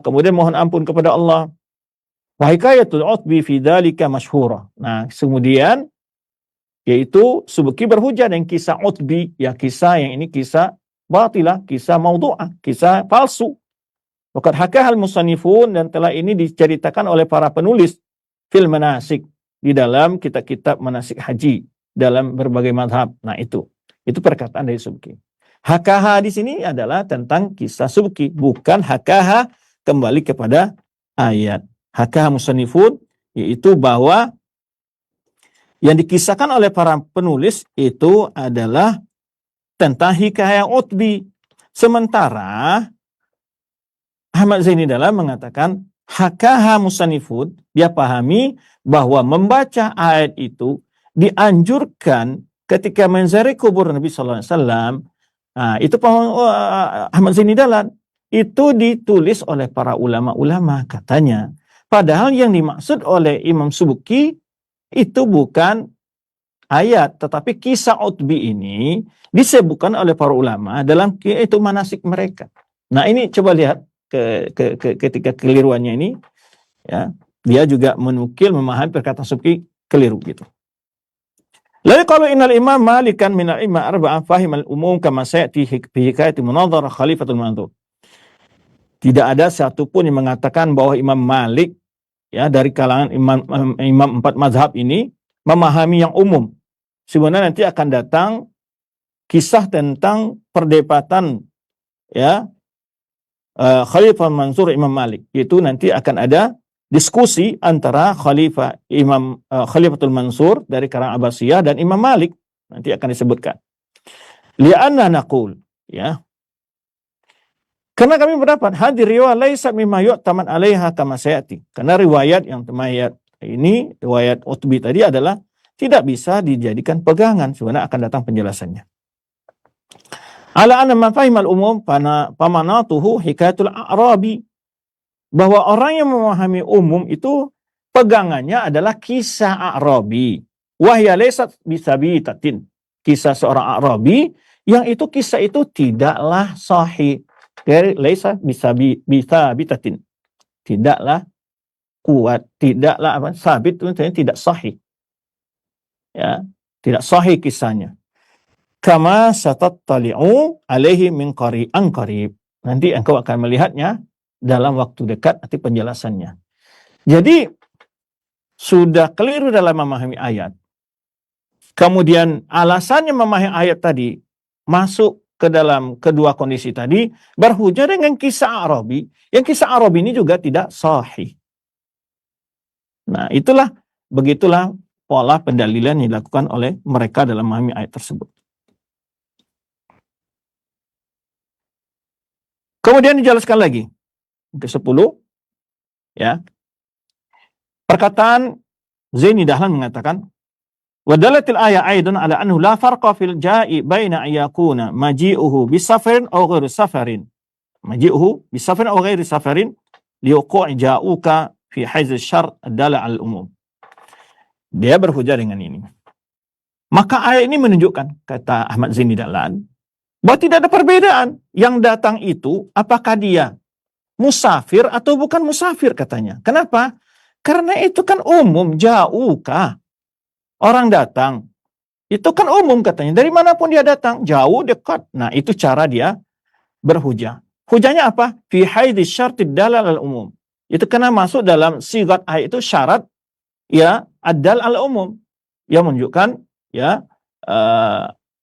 Kemudian mohon ampun kepada Allah. Wa hikayatul Utbi fi dzalika masyhura. Nah, kemudian yaitu Subki berhujjah dengan kisah Utbi, ya kisah yang ini kisah batilah, kisah maudhu'ah, kisah palsu. Waqad hakahal musannifun, dan telah ini diceritakan oleh para penulis fil manasik, di dalam kitab-kitab manasik haji dalam berbagai mazhab. Nah, itu perkataan dari Subki. Hakaha di sini adalah tentang kisah Subki, bukan hakaha kembali kepada ayat. Hakaha musannifun, yaitu bahwa yang dikisahkan oleh para penulis itu adalah tentang hikayat Utbi. Sementara Ahmad Zaini Dahlan mengatakan hakaha musannifun, dia pahami bahwa membaca ayat itu dianjurkan ketika menziarahi kubur Nabi sallallahu alaihi wasallam. Nah, itu Ahmad Zaini Dahlan itu ditulis oleh para ulama-ulama katanya. Padahal yang dimaksud oleh Imam Subki itu bukan ayat, tetapi kisah Utbi ini disebutkan oleh para ulama dalam itu manasik mereka. Nah, ini coba lihat ketika keliruannya ini, ya, dia juga menukil memahami perkataan Subki keliru gitu. Lalu kalau innal imam malikan minal imam arba'ah fahimal umum kama sayati fi hikayati munadhara khalifatul manzur. Tidak ada satupun yang mengatakan bahwa Imam Malik, ya, dari kalangan imam empat mazhab ini memahami yang umum. Sebenarnya nanti akan datang kisah tentang perdebatan, ya, Khalifah Mansur Imam Malik. Itu nanti akan ada diskusi antara Khalifatul Mansur dari kalangan Abbasiyah dan Imam Malik. Nanti akan disebutkan. Li'anna naqul, ya. Karena kami berpendapat hadir riwayat laisa mimma yu'taman 'alaiha kama sayati. Karena riwayat yang temayat ini, riwayat Utbi tadi adalah tidak bisa dijadikan pegangan, sebenarnya akan datang penjelasannya. Ala anna mafahim al-umum pamanatuhu hikayatul a'rabi, bahwa orang yang memahami umum itu pegangannya adalah kisah A'rabi. Wahya laysat bisabitatin. Kisah seorang A'rabi yang itu kisah itu tidaklah sahih. Laisa bisabitatin. Tidaklah kuat, tidaklah apa? Sabit itu tidak sahih. Ya, tidak sahih kisahnya. Kama satattali'u alaihi min qari'an qarib. Nanti engkau akan melihatnya dalam waktu dekat, nanti penjelasannya. Jadi sudah keliru dalam memahami ayat. Kemudian alasannya memahami ayat tadi masuk ke dalam kedua kondisi tadi, berhujah dengan kisah Arabi. Yang kisah Arabi ini juga tidak sahih. Nah, begitulah pola pendalilan yang dilakukan oleh mereka dalam memahami ayat tersebut. Kemudian dijelaskan lagi ke-10, ya. Perkataan Zaini Dahlan mengatakan, wa dalatil ayat aidan ala annahu la farqa fil ja'i baina ayakuna maji'uhu bisafarin aw ghairi safarin. Maji'uhu bisafarin aw ghairi safarin liuqu'i ja'uka fi haiz asy-syart ad-dala 'ala al-umum. Dia berhujah dengan ini. Maka ayat ini menunjukkan, kata Ahmad Zaini Dahlan, bahwa tidak ada perbedaan. Yang datang itu apakah dia musafir atau bukan musafir, katanya. Kenapa? Karena itu kan umum, jauhkah. Orang datang, itu kan umum katanya. Dari manapun dia datang, jauh, dekat. Nah, itu cara dia berhujah. Hujahnya apa? Fi haidhi syartid dalal al-umum. Itu karena masuk dalam sigat ayat itu syarat, ya, ad-dal al-umum. Yang menunjukkan, ya,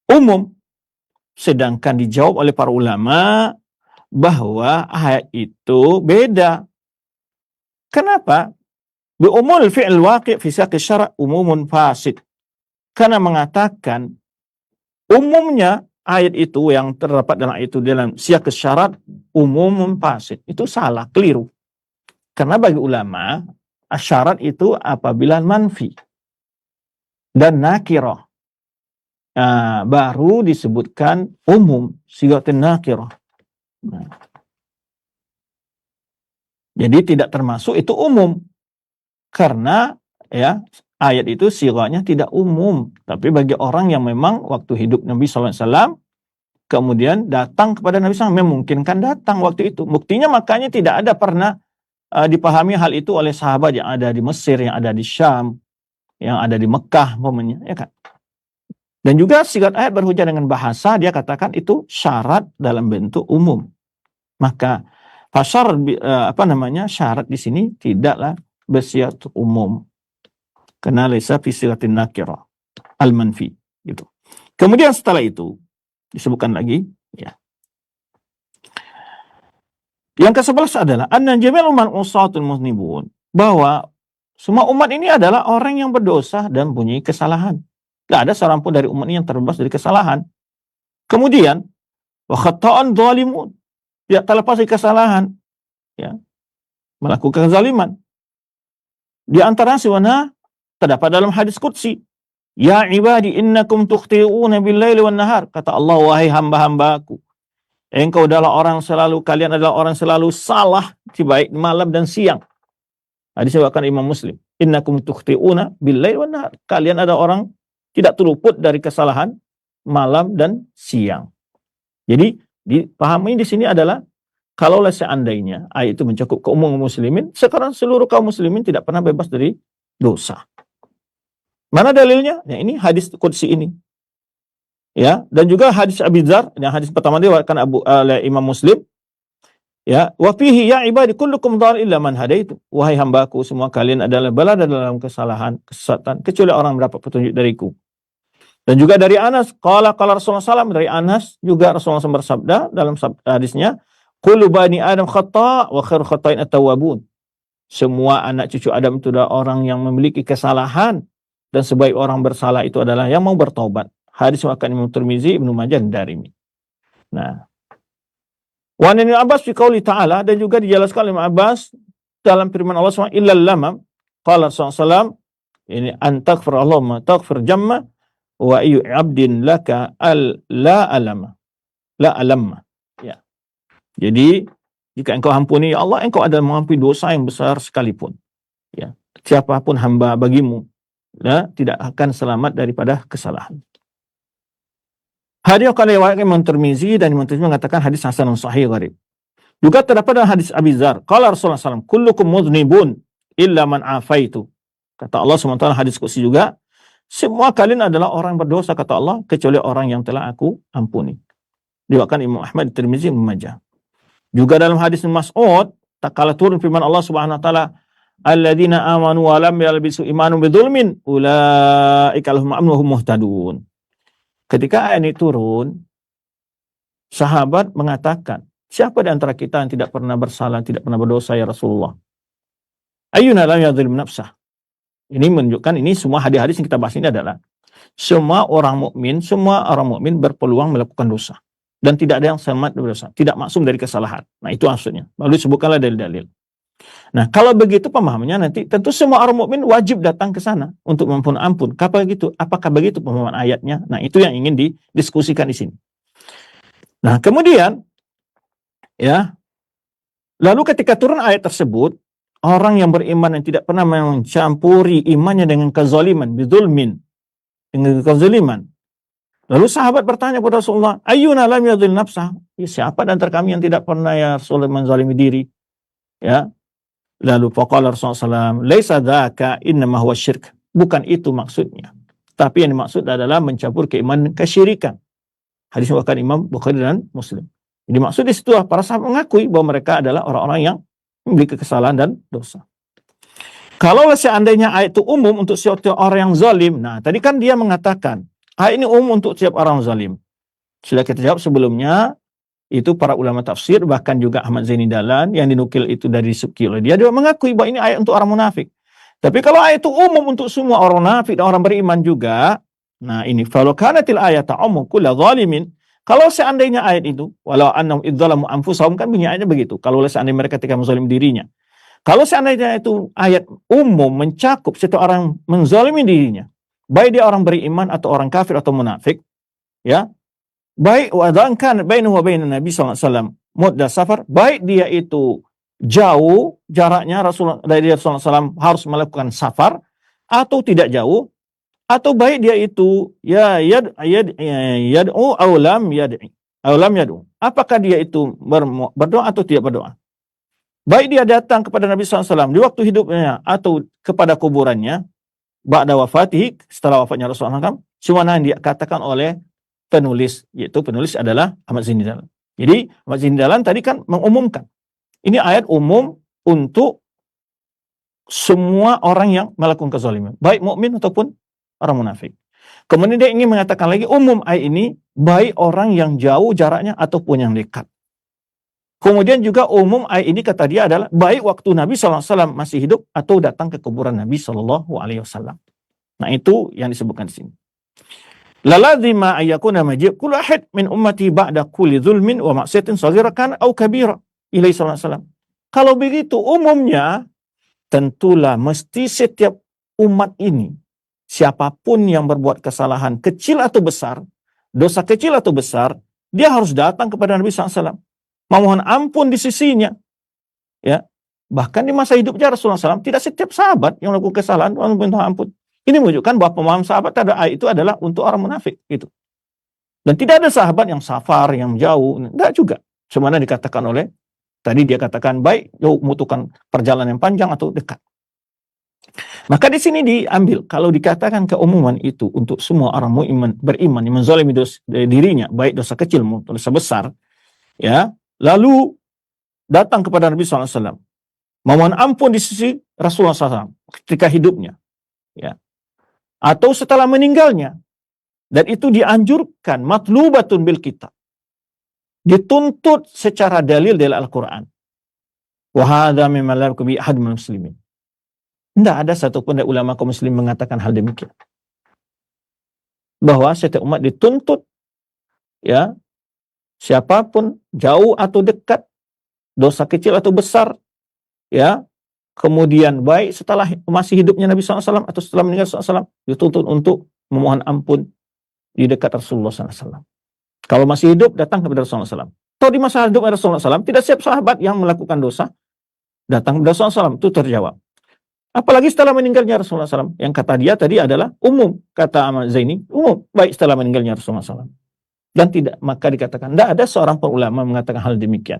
umum. Sedangkan dijawab oleh para ulama bahwa ayat itu beda. Kenapa? Bi umul fi'il waqi' fi siyaq syara' umumun fasid. Karena mengatakan umumnya ayat itu yang terdapat dalam ayat itu dalam siyaq syarat umumun fasid. Itu salah, keliru. Karena bagi ulama syarat itu apabila manfi dan nakirah. Baru disebutkan umum, sigatun nakirah. Nah. Jadi tidak termasuk itu umum. Karena ya ayat itu siganya tidak umum. Tapi bagi orang yang memang waktu hidup Nabi SAW, kemudian datang kepada Nabi SAW, memungkinkan datang waktu itu. Buktinya makanya tidak ada pernah dipahami hal itu oleh sahabat yang ada di Mesir, yang ada di Syam, yang ada di Mekah, momennya, ya kan? Dan juga sigat ayat berhujah dengan bahasa, dia katakan itu syarat dalam bentuk umum. Maka syarat di sini tidaklah bersifat umum. Karena laisa fi sigatin nakirah al-manfi, gitu. Kemudian setelah itu disebutkan lagi, ya. Yang ke-11 adalah anna jami'al umat usatul muznibun, bahwa semua umat ini adalah orang yang berdosa dan punya kesalahan. Tidak ada seorang pun dari umat ini yang terbebas dari kesalahan. Kemudian wa khata'an zalimun, tidak terlepas dari kesalahan, ya, melakukan kezaliman. Di antara siwana terdapat dalam hadis qudsi, ya ibadi innakum tukhti'una bil-laili wan-nahar, kata Allah, wahai hamba-hambaku, kalian adalah orang selalu salah di baik malam dan siang. Hadis diriwayatkan Imam Muslim. Innakum tukhti'una bil-laili wan-nahar, kalian ada orang tidak terluput dari kesalahan malam dan siang. Jadi dipahami di sini adalah kalaulah seandainya ayat itu mencakup kaum muslimin, sekarang seluruh kaum muslimin tidak pernah bebas dari dosa. Mana dalilnya? Ya, ini hadis qudsi ini. Ya, dan juga hadis Abi Dzar, yang hadis pertama diriwayatkan oleh Imam Muslim. Ya, wa fihi ya ibadi kullukum dhal illa man hadaitu. Wahai hambaku, semua kalian adalah balada dalam kesalahan, kesesatan, kecuali orang mendapat petunjuk dariku. Dan juga dari Anas, qala Rasulullah SAW, dari Anas juga Rasulullah SAW bersabda dalam hadisnya, kullu bani Adam khata' wa khairu khata'in at-tawwabun. Semua anak cucu Adam itu adalah orang yang memiliki kesalahan, dan sebaik orang bersalah itu adalah yang mau bertaubat. Hadis riwayat Imam Tirmizi, Ibnu Majah, dan Darimi. Nah, wa Ibnu Abbas fi qouli ta'ala, dan juga dijelaskan oleh Ibnu Abbas dalam firman Allah SWT, illal lamam, qala Rasulullah SAW, ini antaghfir Allahumma taghfir jamma wa ayu 'abdin laka la alama. La alamma. Ya. Jadi jika engkau ampuni ya Allah, engkau adalah mengampuni dosa yang besar sekalipun. Ya. Siapapun hamba bagimu, ya, tidak akan selamat daripada kesalahan. Hadis kalau riwayat Imam Tirmizi dan Imam Tirmizi mengatakan hadis hasanun sahih gharib. Juga terdapat dalam hadis Abi Dzar, qala Rasulullah SAW, kullukum mudhnibun illa man afaitu. Kata Allah SWT hadis qudsi juga, semua kalian adalah orang berdosa kata Allah kecuali orang yang telah aku ampuni. Diriwayatkan Imam Ahmad, Tirmizi, Ibnu Majah. Juga dalam hadis Mas'ud, tak kala turun firman Allah Subhanahu wa taala, alladzina amanu wa lam yalbisu imanahum bidzulmin ulaika lahum amnu wa hum muhtadun. Ketika ayat ini turun, sahabat mengatakan, siapa di antara kita yang tidak pernah bersalah, tidak pernah berdosa ya Rasulullah? Ayyuna lam yadzlim nafsah. Ini menunjukkan, ini semua hadis-hadis yang kita bahas ini adalah semua orang mukmin berpeluang melakukan dosa. Dan tidak ada yang selamat dari dosa, tidak maksum dari kesalahan. Nah, itu maksudnya. Lalu disebutkanlah dalil-dalil. Nah, kalau begitu pemahamannya nanti tentu semua orang mukmin wajib datang ke sana untuk memohon ampun. Apakah begitu pemahaman ayatnya? Nah, itu yang ingin didiskusikan di sini. Nah, kemudian ya, lalu ketika turun ayat tersebut, orang yang beriman yang tidak pernah mencampuri imannya dengan kezaliman, bidzulmin, dengan kezaliman. Lalu sahabat bertanya kepada Rasulullah, ayyuna lam yadhil nafsah? Ya, siapa di antara kami yang tidak pernah ya Rasulullah menzalimi diri? Ya. Lalu faqala Rasulullah SAW, laisa dzaka innama huwa syirk. Bukan itu maksudnya. Tapi yang dimaksud adalah mencampur keimanan kesyirikan. Hadis riwayat Imam Bukhari dan Muslim. Jadi maksud di situ para sahabat mengakui bahwa mereka adalah orang-orang yang memiliki kesalahan dan dosa. Kalau seandainya ayat itu umum untuk setiap orang yang zalim, nah tadi kan dia mengatakan ayat ini umum untuk setiap orang zalim. Sudah kita jawab sebelumnya, itu para ulama tafsir, bahkan juga Ahmad Zaini Dahlan yang dinukil itu dari Subki oleh dia mengakui bahwa ini ayat untuk orang munafik. Tapi kalau ayat itu umum untuk semua orang munafik dan orang beriman juga, nah ini falau kanatil ayata umum kullu zalimin. Kalau seandainya ayat itu, walau annahum idzalamu anfusahum, kan bunyi ayatnya begitu. Kalau seandainya mereka ketika menzalim dirinya. Kalau seandainya itu ayat umum mencakup setiap orang menzalimi dirinya, baik dia orang beriman atau orang kafir atau munafik, ya, baik wadangkan bainahu wa bainan Nabi sallallahu alaihi wasallam mudda safar, baik dia itu jauh jaraknya Rasulullah dari Rasulullah SAW harus melakukan safar atau tidak jauh, atau baik dia itu ya yad'u aw lam yad'u, apakah dia itu berdoa atau tidak berdoa, baik dia datang kepada Nabi SAW di waktu hidupnya atau kepada kuburannya ba'da wafatihi, setelah wafatnya Rasulullah SAW, semua yang dikatakan oleh penulis, yaitu penulis adalah Ahmad Zaini Dahlan. Jadi Ahmad Zaini Dahlan tadi kan mengumumkan, ini ayat umum untuk semua orang yang melakukan kezaliman, baik mukmin ataupun orang munafik. Kemudian dia ingin mengatakan lagi umum ayat ini baik orang yang jauh jaraknya ataupun yang dekat. Kemudian juga umum ayat ini kata dia adalah baik waktu Nabi SAW masih hidup atau datang ke kuburan Nabi SAW. Nah, itu yang disebutkan di sini. Lalazima ayyakuna majib kullu ahad min ummati ba'da kulli zulmin wa maksiatin saghiratan aw kabira ilaihi sallallahu alaihi wasallam. Kalau begitu umumnya tentulah mesti setiap umat ini, siapapun yang berbuat kesalahan kecil atau besar, dosa kecil atau besar, dia harus datang kepada Nabi SAW, memohon ampun di sisinya. Ya, bahkan di masa hidupnya Rasulullah SAW, tidak setiap sahabat yang melakukan kesalahan meminta ampun. Ini menunjukkan bahwa pemahaman sahabat terhadap ayat itu adalah untuk orang munafik gitu. Dan tidak ada sahabat yang safar, yang jauh, enggak juga. Semana dikatakan oleh tadi dia katakan baik jauh membutuhkan perjalanan yang panjang atau dekat. Maka di sini diambil kalau dikatakan keumuman itu untuk semua orang beriman yang menzalimi dirinya, baik dosa kecil maupun dosa besar, ya, lalu datang kepada Nabi SAW, memohon ampun di sisi Rasulullah SAW ketika hidupnya, ya, atau setelah meninggalnya, dan itu dianjurkan matlubatun bil kitab, dituntut secara dalil dari Al-Quran. Wa hadza mimma la yakun bi ahad minal muslimin. Tidak ada satupun dari ulama kaum muslim mengatakan hal demikian. Bahwa setiap umat dituntut, ya, siapapun jauh atau dekat, dosa kecil atau besar, ya, kemudian baik setelah masih hidupnya Nabi SAW atau setelah meninggal SAW, dituntut untuk memohon ampun di dekat Rasulullah SAW. Kalau masih hidup, datang kepada Rasulullah SAW. Atau di masa hidup Rasulullah SAW, tidak siap sahabat yang melakukan dosa, datang kepada Rasulullah SAW, itu terjawab. Apalagi setelah meninggalnya Rasulullah SAW. Yang kata dia tadi adalah umum. Kata Ahmad Zaini, umum. Baik setelah meninggalnya Rasulullah SAW. Dan tidak, maka dikatakan, tidak ada seorang pun ulama mengatakan hal demikian.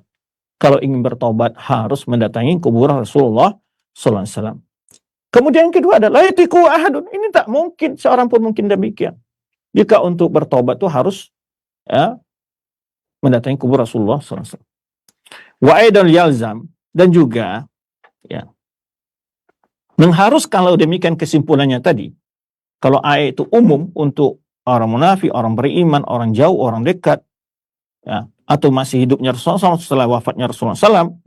Kalau ingin bertobat, harus mendatangi kuburan Rasulullah SAW. Kemudian yang kedua adalah, yatiku ahadun. Ini tak mungkin, seorang pun mungkin demikian. Jika untuk bertobat itu harus mendatangi kubur Rasulullah SAW. Wa aidan yalzam, dan juga mengharuskan, kalau demikian kesimpulannya tadi, kalau ayat itu umum untuk orang munafik, orang beriman, orang jauh, orang dekat, atau masih hidupnya Rasulullah SAW setelah wafatnya Rasulullah SAW,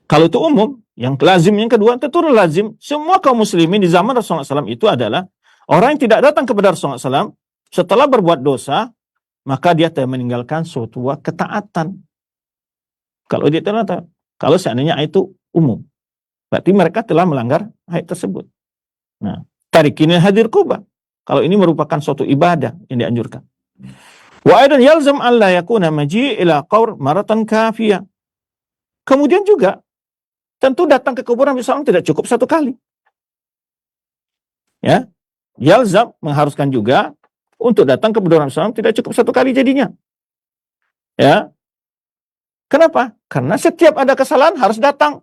kalau itu umum, yang lazim yang kedua, tentu lazim semua kaum muslimin di zaman Rasulullah SAW itu adalah orang yang tidak datang kepada Rasulullah SAW setelah berbuat dosa, maka dia telah meninggalkan suatu ketaatan. Kalau dia telah, kalau seandainya ayat itu umum, berarti mereka telah melanggar ayat tersebut. Nah, tarikin hadir Quba. Kalau ini merupakan suatu ibadah yang dianjurkan. Wa aidan yalzam an la yakuna maji' ila qabr maratan kafiyah. Kemudian juga tentu datang ke kuburan Nabi SAW tidak cukup satu kali. Ya. Yalzam mengharuskan juga untuk datang ke kuburan Nabi SAW tidak cukup satu kali jadinya. Ya. Kenapa? Karena setiap ada kesalahan harus datang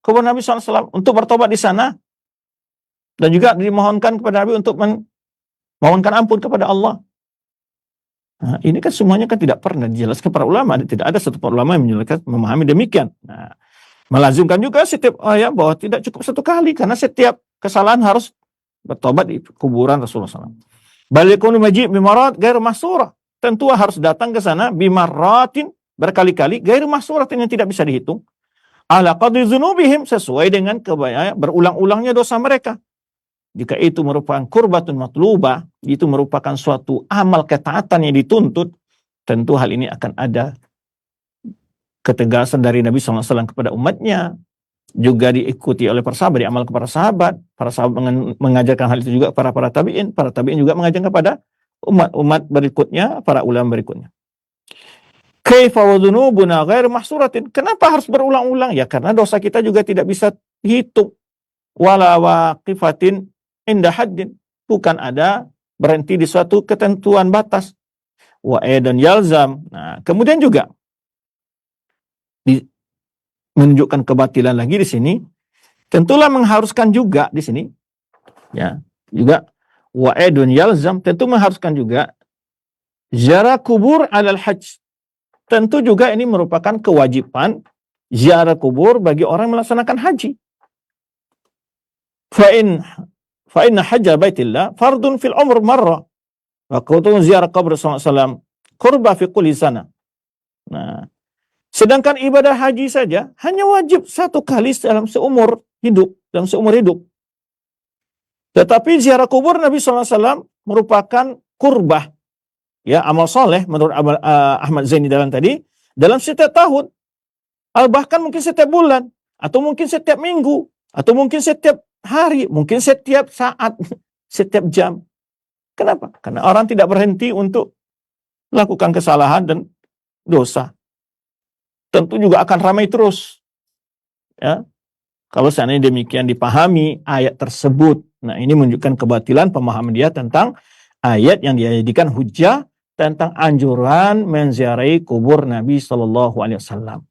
kepada Nabi SAW untuk bertobat di sana. Dan juga dimohonkan kepada Nabi untuk memohonkan ampun kepada Allah. Nah, ini kan semuanya kan tidak pernah dijelaskan para ulama. Tidak ada satu ulama yang menjelaskan, memahami demikian. Nah, melazimkan juga setiap ayat bahwa tidak cukup satu kali. Karena setiap kesalahan harus bertobat di kuburan Rasulullah SAW. Balikun majid bimarat gair mahsurah. Tentu harus datang ke sana bimaratin berkali-kali gair mahsurah yang tidak bisa dihitung. Ala qadri dzunubihim, sesuai dengan berulang-ulangnya dosa mereka. Jika itu merupakan qurbatun matlubah, itu merupakan suatu amal ketaatan yang dituntut, tentu hal ini akan ada ketegasan dari Nabi SAW kepada umatnya, juga diikuti oleh para sahabat, diamalkan para sahabat mengajarkan hal itu juga para tabi'in juga mengajarkan kepada umat-umat berikutnya, para ulama berikutnya. Kaifa wa dzunubuna ghair mahsuratin. Kenapa harus berulang-ulang? Ya karena dosa kita juga tidak bisa dihitung. Wala waqifatin inda haddin. Bukan ada berhenti di suatu ketentuan batas. Wa aidan yalzam. Nah, kemudian juga menunjukkan kebatilan lagi di sini. Tentulah mengharuskan juga di sini. Ya, juga wa aidan yalzam, tentu mengharuskan juga ziarah kubur alal hajj. Tentu juga ini merupakan kewajiban ziarah kubur bagi orang yang melaksanakan haji. Fa inna hajja baitillah fardun fil umr marrah. Wa qutun ziarah qabr sallallahu alaihi wasallam qurba fi kulli sana. Nah, sedangkan ibadah haji saja hanya wajib satu kali dalam seumur hidup, Tetapi ziarah kubur Nabi sallallahu alaihi wasallam merupakan qurbah, ya, amal soleh menurut Ahmad Zaini dalam setiap tahun, bahkan mungkin setiap bulan, atau mungkin setiap minggu, atau mungkin setiap hari, mungkin setiap saat, setiap jam. Kenapa? Karena orang tidak berhenti untuk melakukan kesalahan dan dosa. Tentu juga akan ramai terus. Ya, kalau seandainya demikian dipahami ayat tersebut. Nah, ini menunjukkan kebatilan pemahaman dia tentang ayat yang dijadikan hujjah tentang anjuran menziarahi kubur Nabi Shallallahu Alaihi Wasallam.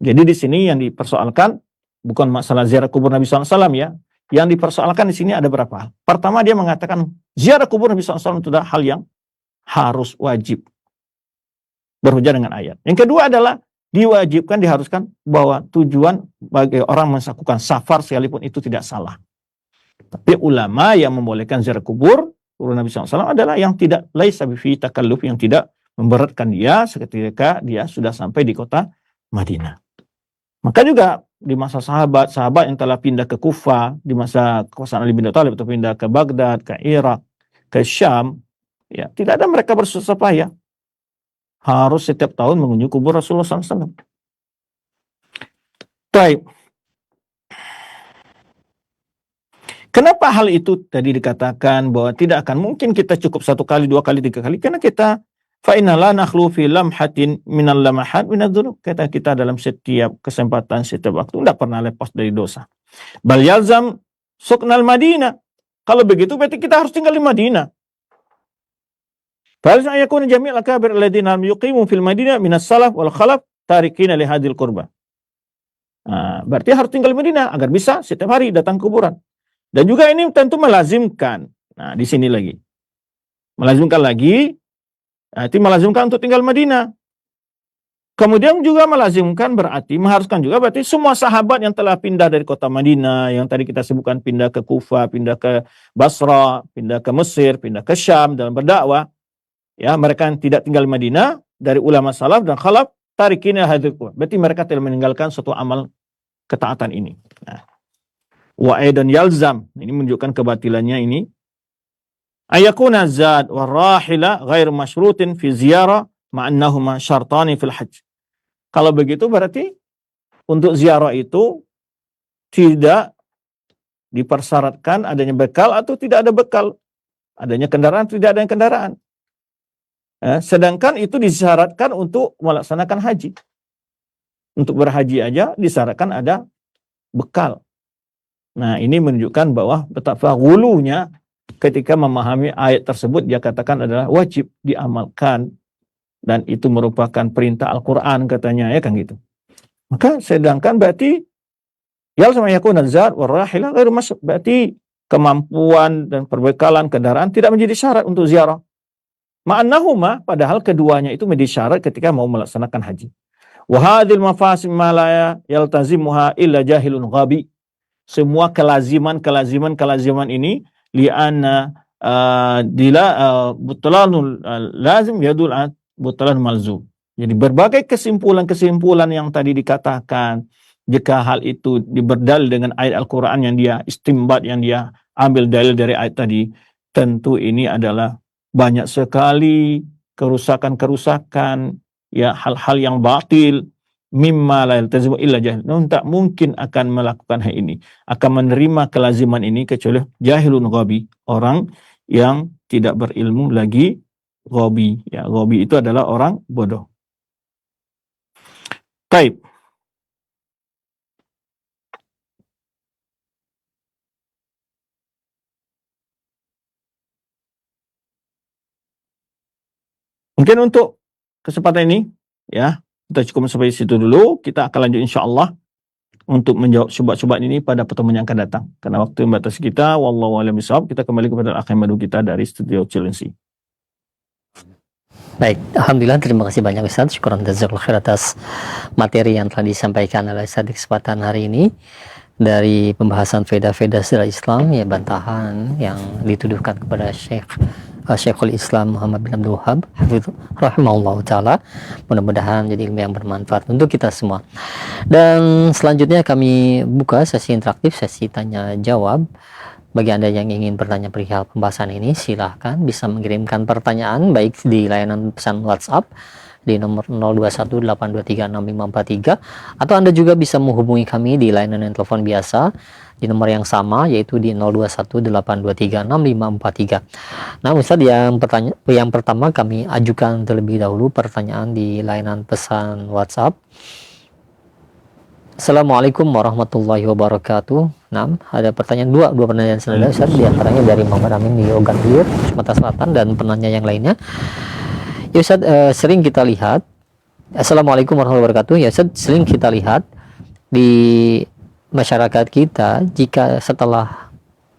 Jadi di sini yang dipersoalkan bukan masalah ziarah kubur Nabi Sallallahu Alaihi Wasallam, ya. Yang dipersoalkan di sini ada berapa hal. Pertama, dia mengatakan ziarah kubur Nabi Sallallahu Alaihi Wasallam itu adalah hal yang harus wajib, berhujjah dengan ayat. Yang kedua adalah diwajibkan, diharuskan bahwa tujuan bagi orang melakukan safar sekalipun itu tidak salah. Tapi ulama yang membolehkan ziarah kubur Nabi SAW adalah yang tidak laisa bifi takalluf, yang tidak memberatkan dia ketika dia sudah sampai di kota Madinah. Maka juga di masa sahabat yang telah pindah ke Kufah, di masa kekuasaan Ali bin Abi Thalib, atau pindah ke Baghdad, ke Irak, ke Syam, ya, tidak ada mereka bersusah payah harus setiap tahun mengunjungi kubur Rasulullah SAW. Baik. Kenapa hal itu tadi dikatakan bahwa tidak akan mungkin kita cukup 1 kali, 2 kali, 3 kali? Karena kita fa inna la nakhlu fi lamhatin minal lamahat minadz-dzunub. Kata kita dalam setiap kesempatan, setiap waktu tidak pernah lepas dari dosa. Bal yalzam suknal Madinah. Kalau begitu berarti kita harus tinggal di Madinah. Fa yakun jami' al-akabir alladziina lam yuqimu fil Madinah minas salaf wal khalaf tarikina li hadhil qurbah. Berarti harus tinggal di Madinah agar bisa setiap hari datang ke kuburan. Dan juga ini tentu melazimkan. Nah, di sini lagi. Melazimkan lagi, itu melazimkan untuk tinggal Madinah. Kemudian juga melazimkan berarti, mengharuskan juga berarti semua sahabat yang telah pindah dari kota Madinah, yang tadi kita sebutkan pindah ke Kufah, pindah ke Basra, pindah ke Mesir, pindah ke Syam dalam berdakwah, ya, mereka yang tidak tinggal di Madinah, dari ulama salaf dan khalaf, tarikina hadzal qurbah. Berarti mereka telah meninggalkan suatu amal ketaatan ini. Nah, wa aidan yalzam, ini menunjukkan kebatilannya ini, ayakuna zad wa rahila ghair masyrutin fi ziyarah ma'annahuma syartani fil hajj. Kalau begitu berarti untuk ziarah itu tidak dipersyaratkan adanya bekal atau tidak ada bekal, adanya kendaraan tidak ada kendaraan. Sedangkan itu disyaratkan untuk melaksanakan haji. Untuk berhaji aja disyaratkan ada bekal. Nah, ini menunjukkan bahwa betapa gulunya ketika memahami ayat tersebut, dia katakan adalah wajib diamalkan dan itu merupakan perintah Al-Quran katanya, ya kan gitu. Maka sedangkan berarti yal sama yakun zat warahila ghairu masuk, berarti kemampuan dan perbekalan kendaraan tidak menjadi syarat untuk ziarah. Ma'annahuma, padahal keduanya itu menjadi syarat ketika mau melaksanakan haji. Wa hadhil mafasim ma la yaltazimuha illa jahilun ghabi. Semua kelaziman ini li'anna butlanul lazim yadul butlan malzum. Jadi berbagai kesimpulan yang tadi dikatakan, jika hal itu diberdalil dengan ayat Al-Quran yang dia istimbat, yang dia ambil dalil dari ayat tadi, tentu ini adalah banyak sekali kerusakan, ya, hal-hal yang batil, mimma la yaltazimu illa jahil. Tak mungkin akan melakukan hal ini, akan menerima kelaziman ini kecuali jahilun ghabi, orang yang tidak berilmu lagi, ghabi. Ya, ghabi itu adalah orang bodoh. Baik. Mungkin untuk kesempatan ini, ya, kita cukup sampai situ dulu. Kita akan lanjut insyaAllah untuk menjawab syubhat-syubhat ini pada pertemuan yang akan datang. Karena waktu membatasi kita, wallahu a'lam bishawab, kita kembali kepada akhir madu kita dari studio Cilengsi. Baik, alhamdulillah, terima kasih banyak Ustaz. Syukuran jazakallahu khair atas materi yang telah disampaikan oleh Ustaz di kesempatan hari ini. Dari pembahasan faedah-faedah sejarah Islam, ya, bantahan yang dituduhkan kepada Syekhul Islam Muhammad bin Abdul Wahhab rahimahullah ta'ala, mudah-mudahan jadi ilmu yang bermanfaat untuk kita semua. Dan selanjutnya kami buka sesi interaktif, sesi tanya jawab. Bagi Anda yang ingin bertanya perihal pembahasan ini, silahkan bisa mengirimkan pertanyaan baik di layanan pesan WhatsApp di nomor 0218236543, atau Anda juga bisa menghubungi kami di layanan telepon biasa di nomor yang sama, yaitu di 0218236543. Nah, Ustaz, yang pertama kami ajukan terlebih dahulu pertanyaan di layanan pesan WhatsApp. Assalamualaikum warahmatullahi wabarakatuh. Nah, ada pertanyaan dua pertanyaan saudara Ustaz, di antaranya dari Muhammad Amin di Ogan Hilir, Sumatera Selatan, dan penanya yang lainnya. Ya Ustaz, sering kita lihat, Assalamualaikum warahmatullahi wabarakatuh. Ya Ustaz, sering kita lihat di masyarakat kita, jika setelah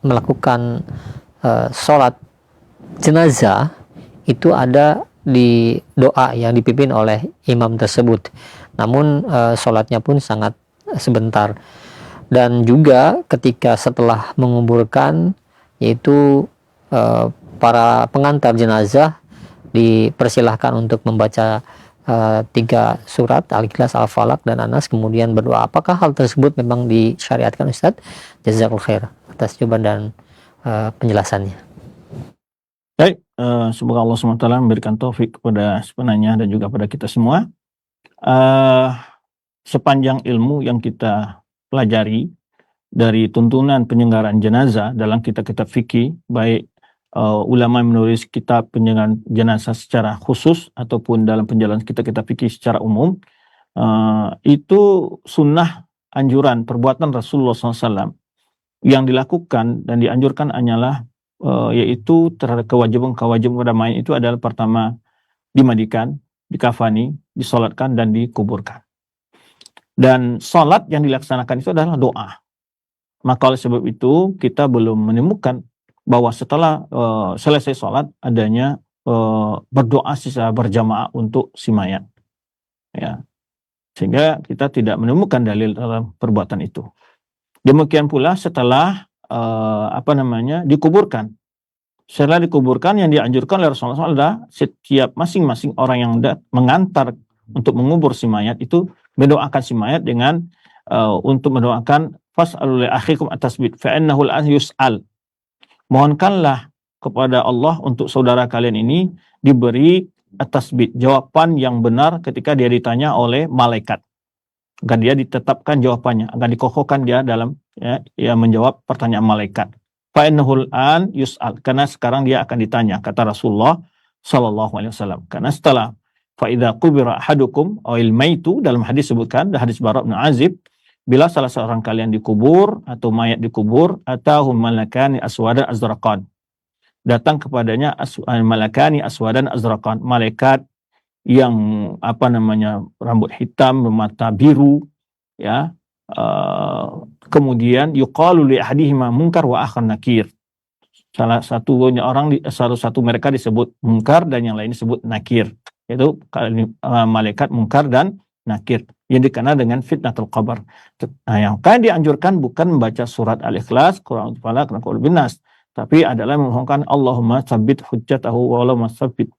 melakukan sholat jenazah, itu ada di doa yang dipimpin oleh imam tersebut. Namun sholatnya pun sangat sebentar. Dan juga ketika setelah menguburkan, yaitu para pengantar jenazah dipersilahkan untuk membaca 3 surat, Al-Ikhlas, Al-Falaq, dan Anas, kemudian berdoa. Apakah hal tersebut memang disyariatkan Ustaz? Jazakallahu khair atas jawaban dan penjelasannya. Baik, semoga Allah SWT memberikan taufik kepada penanya dan juga pada kita semua. Sepanjang ilmu yang kita pelajari, dari tuntunan penyelenggaraan jenazah dalam kitab-kitab fikih, baik ulama menulis kitab penyelenggaraan jenazah secara khusus ataupun dalam penjelasan kitab-kitab fikih secara umum, itu sunnah anjuran perbuatan Rasulullah SAW yang dilakukan dan dianjurkan hanyalah yaitu terhadap kewajiban pada mayat itu adalah pertama dimandikan, dikafani, disolatkan dan dikuburkan. Dan solat yang dilaksanakan itu adalah doa. Maka oleh sebab itu kita belum menemukan bahwa setelah selesai solat adanya berdoa secara berjamaah untuk si mayat. Ya. Sehingga kita tidak menemukan dalil dalam perbuatan itu. Demikian pula setelah dikuburkan. Setelah dikuburkan yang dianjurkan oleh Rasulullah SAW adalah setiap masing-masing orang yang mengantar untuk mengubur si mayat itu mendoakan si mayat dengan untuk mendoakan fas'alul akhikum at-tasbit fa'innahu al-an yus'al. Mohonkanlah kepada Allah untuk saudara kalian ini diberi at-tasbit, jawaban yang benar ketika dia ditanya oleh malaikat. Agar dia ditetapkan jawabannya, agar dikokohkan dia dalam menjawab pertanyaan malaikat. Fa'innahu al-an yus'al, karena sekarang dia akan ditanya, kata Rasulullah sallallahu alaihi wasallam. Karena setelah fa'idha qubira ahadukum awil maitu, dalam hadis sebutkan, hadis Bara' bin Azib, bila salah seorang kalian dikubur atau mayat dikubur, atahum malakani aswadan azraqan, datang kepadanya malakani aswadan azraqan, malaikat yang rambut hitam bermata biru, ya. Kemudian yuqalu li ahadihima munkar wa akhar nakir. Salah satu mereka disebut munkar dan yang lain disebut nakir. Yaitu malaikat munkar dan nakir yang dikenal dengan fitnatul qabr. Nah, yang kan dianjurkan bukan membaca surat Al-Ikhlas, Qul Falaq, Qul Binas, tapi adalah memohonkan Allahumma tsabbit hujjatahu wa la tsabbit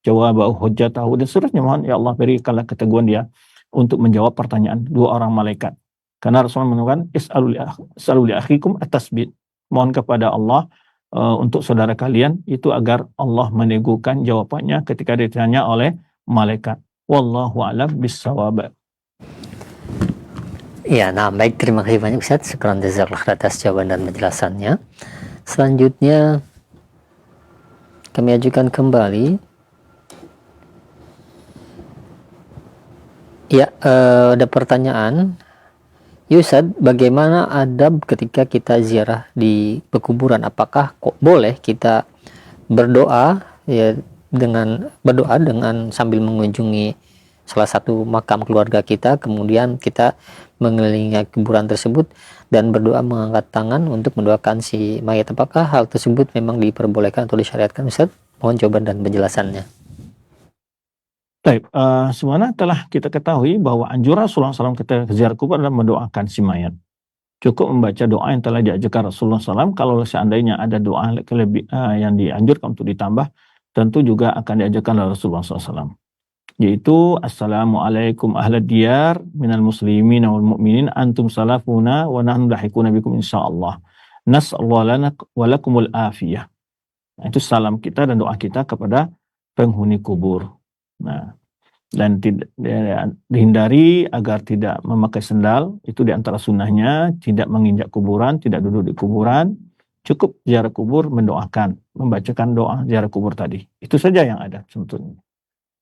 jawabahu hujjatahu, dan seterusnya. Mohon ya Allah berikanlah keteguhan dia untuk menjawab pertanyaan dua orang malaikat. Karena Rasulullah mengatakan is'alu li akhikum at-tasbit. Mohon kepada Allah untuk saudara kalian itu agar Allah meneguhkan jawabannya ketika ditanya oleh malaikat. Wallahu a'lam bis-shawab. Ya, nah baik, terima kasih banyak Ustaz. Syukran jazakallahu atas jawaban dan penjelasannya. Selanjutnya kami ajukan kembali. Ya, ada pertanyaan. Ustaz, bagaimana adab ketika kita ziarah di pekuburan? Apakah kok boleh kita berdoa dengan sambil mengunjungi salah satu makam keluarga kita, kemudian kita mengelilingi kuburan tersebut dan berdoa mengangkat tangan untuk mendoakan si mayat? Apakah hal tersebut memang diperbolehkan atau disyariatkan, Ustaz? Mohon jawaban dan penjelasannya. Baik, sebenarnya telah kita ketahui bahwa anjuran Rasulullah SAW ketika ziarah kubur adalah mendoakan si mayat. Cukup membaca doa yang telah diajarkan Rasulullah SAW. Kalau seandainya ada doa yang dianjurkan untuk ditambah, tentu juga akan diajarkan oleh Rasulullah SAW. Yaitu, Assalamualaikum ahlad diyar minal muslimin wal mu'minin antum salafuna wa nahnu lahikuna bikum insyaallah. Nas'allahu lana wa lakumul afiyah. Nah, itu salam kita dan doa kita kepada penghuni kubur. Nah, dan dihindari agar tidak memakai sendal, itu diantara sunnahnya, tidak menginjak kuburan, tidak duduk di kuburan, cukup ziarah kubur mendoakan, membacakan doa ziarah kubur tadi. Itu saja yang ada sebetulnya.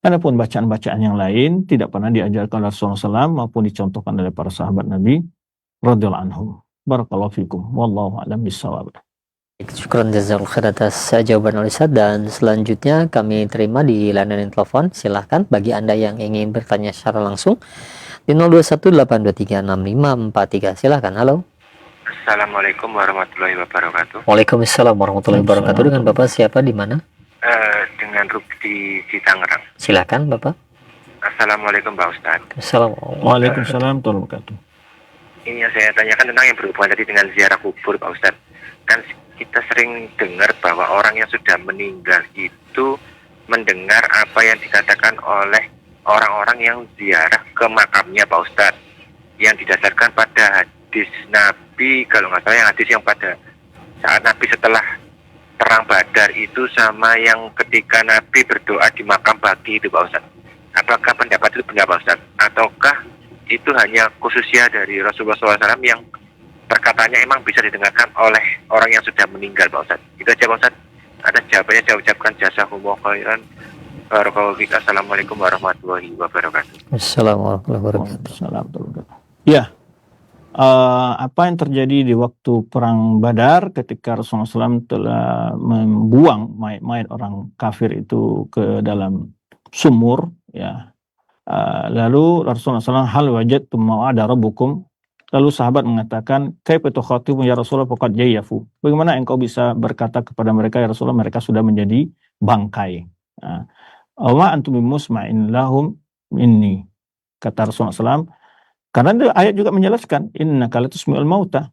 Adapun bacaan-bacaan yang lain tidak pernah diajarkan oleh Rasulullah SAW maupun dicontohkan oleh para sahabat Nabi radhiyallahu anhum. Barakallahu fikum, wallahu a'lam bishawab. Syukran jazakallahu khair atas jawaban Ustaz, dan selanjutnya kami terima di layanan telepon. Silahkan bagi Anda yang ingin bertanya secara langsung di 0218236543. Silahkan. Halo. Assalamualaikum warahmatullahi wabarakatuh. Waalaikumsalam warahmatullahi wabarakatuh. Dengan Bapak siapa, di mana? Dengan Rukdi di Tangerang. Silahkan Bapak. Assalamualaikum Pak Ustaz. Assalamualaikum. Waalaikumsalam warahmatullahi wabarakatuh. Ini yang saya tanyakan tentang yang berhubungan tadi dengan ziarah kubur Pak Ustaz. Kan kita sering dengar bahwa orang yang sudah meninggal itu mendengar apa yang dikatakan oleh orang-orang yang ziarah ke makamnya Pak Ustadz, yang didasarkan pada hadis Nabi, kalau nggak salah yang hadis yang pada saat Nabi setelah perang Badar itu sama yang ketika Nabi berdoa di makam Baqi itu Pak Ustadz. Apakah pendapat itu benar Pak Ustadz? Ataukah itu hanya khususnya dari Rasulullah SAW yang perkataannya emang bisa didengarkan oleh orang yang sudah meninggal Pak Ustadz. Itu aja Pak Ustadz. Ada jawabannya, saya ucapkan jazakumullah khairan. Barakallahu fiik. Assalamualaikum warahmatullahi wabarakatuh. Assalamualaikum warahmatullahi wabarakatuh. Waalaikumsalam. Ya, apa yang terjadi di waktu perang Badar ketika Rasulullah SAW telah membuang mayat-mayat orang kafir itu ke dalam sumur, ya. Lalu Rasulullah SAW, hal wajadtum ma'ada rabbukum, lalu sahabat mengatakan, kaifa tukhatibu ya Rasulullah faqad jayyafu, bagaimana engkau bisa berkata kepada mereka ya Rasulullah, mereka sudah menjadi bangkai. Wa antum bimusma'in lahum inni, kata Rasulullah SAW, karena ayat juga menjelaskan innaka latusmi'ul mauta,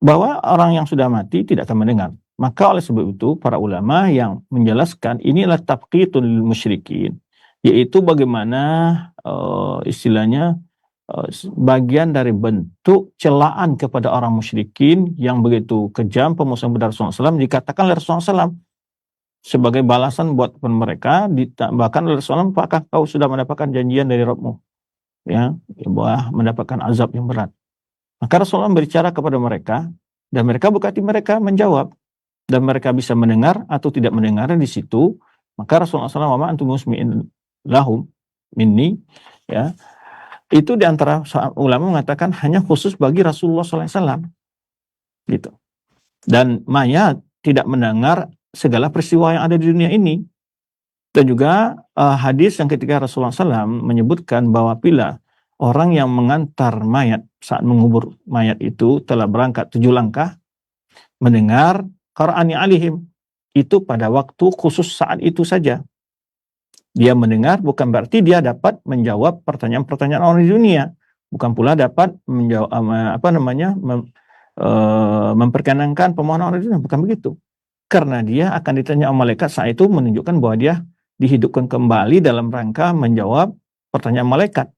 bahwa orang yang sudah mati tidak akan mendengar. Maka oleh sebab itu para ulama yang menjelaskan inilah tafqitul musyrikin, yaitu bagaimana istilahnya bagian dari bentuk celaan kepada orang musyrikin yang begitu kejam, pemusuhan pada Rasulullah SAW, dikatakan oleh Rasulullah SAW sebagai balasan buat mereka, ditambahkan oleh Rasulullah, apakah kau sudah mendapatkan janjian dari Rabbmu, ya, bahwa mendapatkan azab yang berat. Maka Rasulullah berbicara kepada mereka, dan mereka buka hati mereka menjawab, dan mereka bisa mendengar atau tidak mendengar di situ. Maka Rasulullah SAW, wa ma antum musmi'in lahum minni, ya, itu diantara ulama mengatakan hanya khusus bagi Rasulullah SAW, gitu. Dan mayat tidak mendengar segala peristiwa yang ada di dunia ini. Dan juga hadis yang ketika Rasulullah SAW menyebutkan bahwa bila orang yang mengantar mayat saat mengubur mayat itu telah berangkat 7 langkah, mendengar Qur'ani alihim, itu pada waktu khusus saat itu saja. Dia mendengar bukan berarti dia dapat menjawab pertanyaan-pertanyaan orang di dunia, bukan pula dapat menjawab memperkenankan permohonan orang di dunia, bukan begitu. Karena dia akan ditanya oleh malaikat saat itu, menunjukkan bahwa dia dihidupkan kembali dalam rangka menjawab pertanyaan malaikat.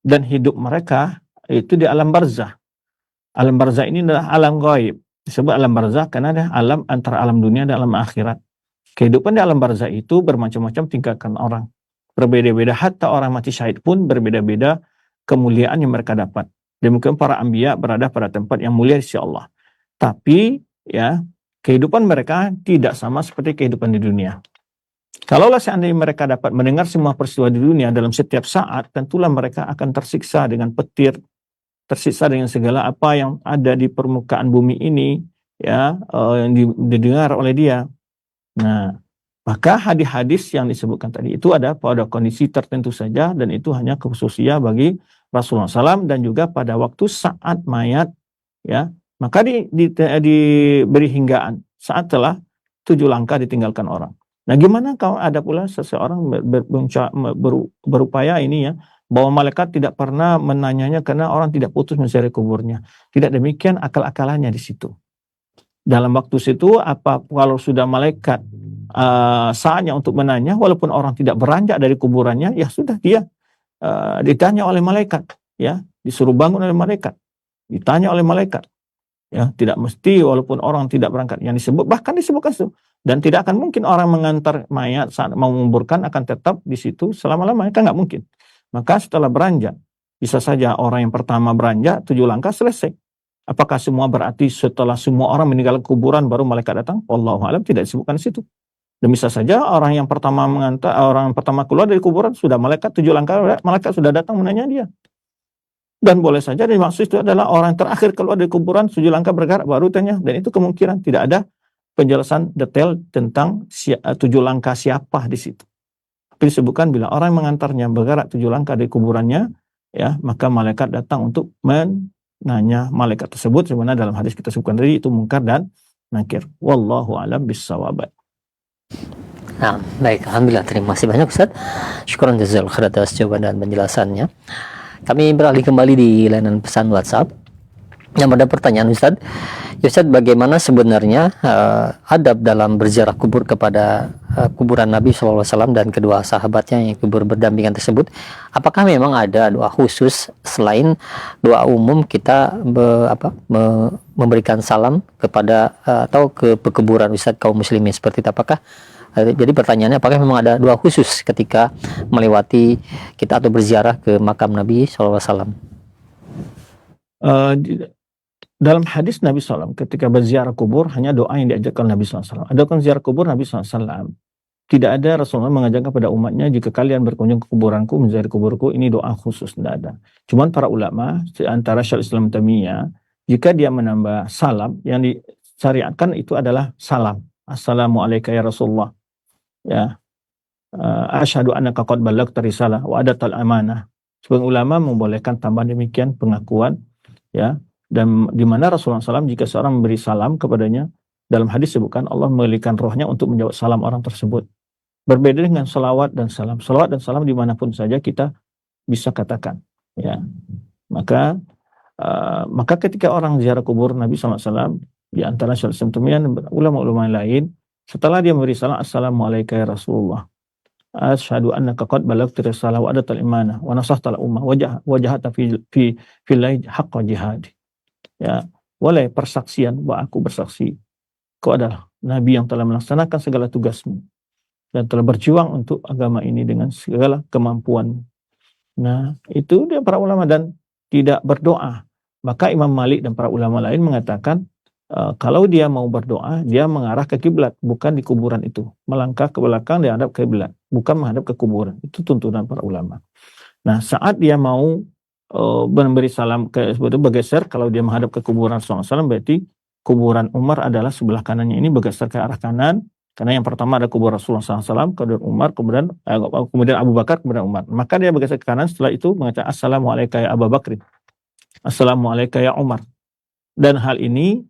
Dan hidup mereka itu di alam barzah. Alam barzah ini adalah alam gaib. Disebut alam barzah karena ada alam antara alam dunia dan alam akhirat. Kehidupan di alam barzah itu bermacam-macam tingkatan orang. Berbeda-beda, hatta orang mati syahid pun berbeda-beda kemuliaan yang mereka dapat. Demikian para anbiya berada pada tempat yang mulia di sisi Allah. Tapi ya, kehidupan mereka tidak sama seperti kehidupan di dunia. Kalaulah seandainya mereka dapat mendengar semua peristiwa di dunia dalam setiap saat, tentulah mereka akan tersiksa dengan petir, tersiksa dengan segala apa yang ada di permukaan bumi ini, ya, yang didengar oleh dia. Nah, maka hadis-hadis yang disebutkan tadi itu ada pada kondisi tertentu saja, dan itu hanya khususnya bagi Rasulullah SAW, dan juga pada waktu saat mayat, ya, maka diberi hinggaan saat telah 7 langkah ditinggalkan orang. Nah, gimana kalau ada pula seseorang berupaya ini, ya, bahwa malaikat tidak pernah menanyanya karena orang tidak putus mencari kuburnya. Tidak demikian akal-akalannya di situ. Dalam waktu situ, apa kalau sudah malaikat saatnya untuk menanya, walaupun orang tidak beranjak dari kuburannya, ya sudah, dia ditanya oleh malaikat, ya, disuruh bangun oleh malaikat, ditanya oleh malaikat, ya, tidak mesti walaupun orang tidak berangkat. Yang disebut, bahkan disebutkan itu, dan tidak akan mungkin orang mengantar mayat saat mau menguburkan akan tetap di situ selama-lamanya, kan nggak mungkin. Maka setelah beranjak, bisa saja orang yang pertama beranjak 7 langkah selesai. Apakah semua berarti setelah semua orang meninggal kuburan baru malaikat datang? Wallahu a'lam, tidak disebutkan di situ. Dan bisa saja orang yang pertama keluar dari kuburan sudah malaikat 7 langkah, malaikat sudah datang menanya dia. Dan boleh saja dimaksud itu adalah orang yang terakhir keluar dari kuburan 7 langkah bergerak baru tanya, dan itu kemungkinan. Tidak ada penjelasan detail tentang 7 langkah siapa di situ. Tapi disebutkan bila orang yang mengantarnya bergerak 7 langkah dari kuburannya, ya, maka malaikat datang untuk menanya malaikat tersebut, sebenarnya dalam hadis kita sebutkan tadi itu mungkar dan nakir. Wallahu a'lam bissawab. Nah, baik, alhamdulillah, terima kasih banyak Ustaz. Syukran jazakallahu khair atas jawaban dan penjelasannya. Kami beralih kembali di layanan pesan WhatsApp. Yang ada pertanyaan Ustaz. Ustaz, bagaimana sebenarnya adab dalam berziarah kubur kepada kuburan Nabi SAW dan kedua sahabatnya yang kubur berdampingan tersebut? Apakah memang ada doa khusus selain doa umum kita memberikan salam kepada atau ke kuburan Ustaz kaum muslimin seperti itu? Apakah jadi pertanyaannya, apakah memang ada doa khusus ketika melewati kita atau berziarah ke makam Nabi SAW? Dalam hadis Nabi SAW ketika berziarah kubur hanya doa yang diajarkan Nabi SAW. Adapun ziarah kubur Nabi SAW tidak ada Rasulullah mengajarkan kepada umatnya jika kalian berkunjung ke kuburanku, menziarahi kuburku, ini doa khusus, tidak ada. Cuman para ulama antara Syaikhul Islam Taimiyah jika dia menambah salam yang disyariatkan itu adalah salam. Assalamualaikum ya Rasulullah. Ya. Asyhadu annaka qad ballaghta risalah wa adatal amanah. Sebagian ulama membolehkan tambah demikian pengakuan, ya. Dan di mana Rasulullah SAW jika seorang memberi salam kepadanya, dalam hadis sebutkan Allah mengalihkan rohnya untuk menjawab salam orang tersebut. Berbeda dengan salawat dan salam. Salawat dan salam dimanapun saja kita bisa katakan, ya. Maka ketika orang ziarah kubur Nabi SAW, di antara Syaikhul Islam Taimiyah dan ulama-ulama lain, setelah dia memberi salam, Assalamualaikum ya Rasulullah. Asyhadu annaka qad balaghta risalah wa adatal imanah wa nasahta al ummah wajahata fi lail haqqa jihad. Ya, boleh persaksian bahwa aku bersaksi kau adalah nabi yang telah melaksanakan segala tugasmu dan telah berjuang untuk agama ini dengan segala kemampuanmu. Nah, itu dia para ulama dan tidak berdoa. Maka Imam Malik dan para ulama lain mengatakan kalau dia mau berdoa, dia mengarah ke kiblat, bukan di kuburan itu. Melangkah ke belakang, dia hadap ke kiblat, bukan menghadap ke kuburan. Itu tuntunan para ulama. Nah, saat dia mau memberi salam bergeser, kalau dia menghadap ke kuburan Rasulullah SAW, berarti kuburan Umar adalah sebelah kanannya ini bergeser ke arah kanan. Karena yang pertama ada kubur Rasulullah SAW, kemudian Umar, kemudian Abu Bakar, kemudian Umar. Maka dia bergeser ke kanan, setelah itu mengatakan Assalamualaikum ya Abu Bakr, Assalamualaikum ya Umar. Dan hal ini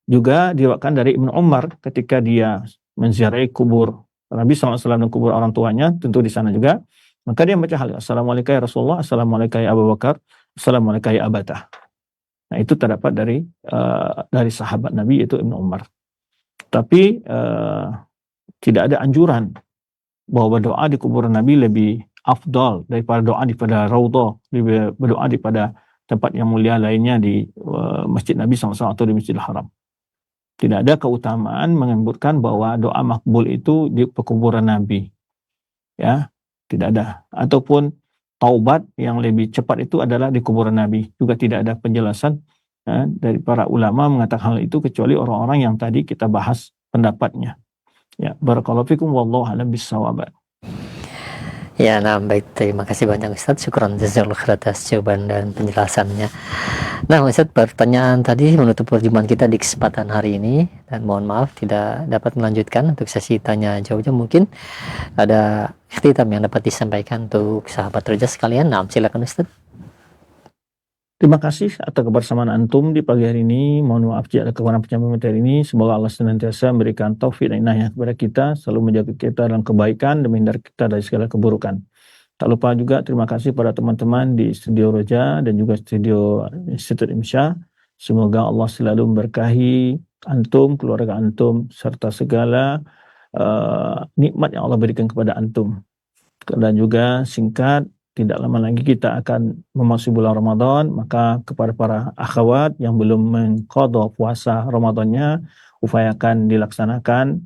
juga diwakilkan dari Ibnu Umar ketika dia menziarahi kubur Nabi SAW dan kubur orang tuanya, tentu di sana juga. Maka dia baca hal Assalamualaikum ya Rasulullah, Assalamualaikum ya Abu Bakar, Assalamualaikum ya Abatah. Nah, itu terdapat dari sahabat Nabi yaitu Ibnu Umar. Tapi tidak ada anjuran bahwa berdoa di kuburan Nabi lebih afdal daripada doa di pada Raudhah, lebih berdoa di pada tempat yang mulia lainnya di Masjid Nabi SAW atau di Masjidil Haram. Tidak ada keutamaan menyebutkan bahwa doa makbul itu di kuburan Nabi. Ya, tidak ada. Ataupun taubat yang lebih cepat itu adalah di kuburan Nabi. Juga tidak ada penjelasan dari para ulama mengatakan hal itu kecuali orang-orang yang tadi kita bahas pendapatnya. Ya, barakallahu fikum wallahu a'lam bissawab. Ya, nah baik, terima kasih banyak Ustaz. Syukran jazakallahu khair atas jawaban dan penjelasannya. Nah Ustaz, pertanyaan tadi menutup perjumpaan kita di kesempatan hari ini, dan mohon maaf tidak dapat melanjutkan untuk sesi tanya jawabnya. Mungkin ada ikhtitam yang dapat disampaikan untuk sahabat Roja sekalian. Nah, silakan Ustaz. Terima kasih atas kebersamaan antum di pagi hari ini. Mohon maaf jika ada kekurangan penyampaian materi ini. Semoga Allah senantiasa memberikan taufik dan inayah kepada kita, selalu menjaga kita dalam kebaikan dan menghindar kita dari segala keburukan. Tak lupa juga terima kasih pada teman-teman di Studio Roja dan juga Studio Institut Imsya. Semoga Allah selalu memberkahi antum, keluarga antum, serta segala nikmat yang Allah berikan kepada antum. Dan juga singkat, tidak lama lagi kita akan memasuki bulan Ramadan, maka kepada para akhwat yang belum mengqadha puasa Ramadannya, upayakan dilaksanakan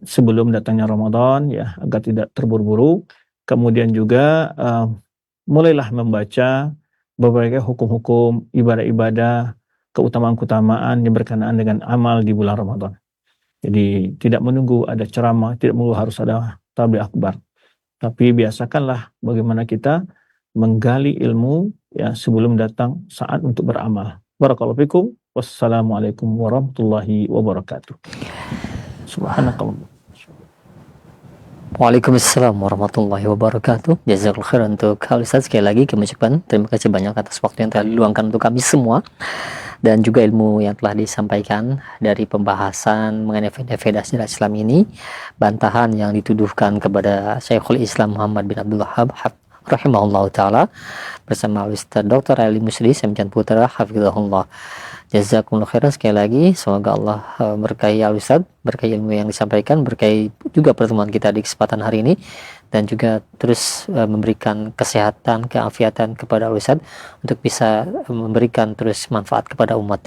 sebelum datangnya Ramadan, ya, agar tidak terburu-buru. Kemudian juga mulailah membaca berbagai hukum-hukum ibadah-ibadah, keutamaan-keutamaan yang berkenaan dengan amal di bulan Ramadan. Jadi tidak menunggu ada ceramah, tidak menunggu harus ada tabligh akbar. Tapi biasakanlah bagaimana kita menggali ilmu ya sebelum datang saat untuk beramal. Barakallahu fikum. Wassalamualaikum warahmatullahi wabarakatuh. Subhanakallah. Waalaikumsalam warahmatullahi wabarakatuh. Jazakallahu khair untuk hal Ustaz. Sekali lagi kami ucapkan terima kasih banyak atas waktu yang telah diluangkan untuk kami semua, dan juga ilmu yang telah disampaikan dari pembahasan mengenai faedah syariat Islam ini, bantahan yang dituduhkan kepada Syekhul Islam Muhammad bin Abdul Wahhab rahimahullah ta'ala bersama Ustaz Dr. Ali Musri Semjan Putra hafizahullah. Jazakumullah khairan sekali lagi. Semoga Allah berkahi Al Ustaz berkah ilmu yang disampaikan, berkah juga pertemuan kita di kesempatan hari ini, dan juga terus memberikan kesehatan, keafiatan kepada Ustaz untuk bisa memberikan terus manfaat kepada umat.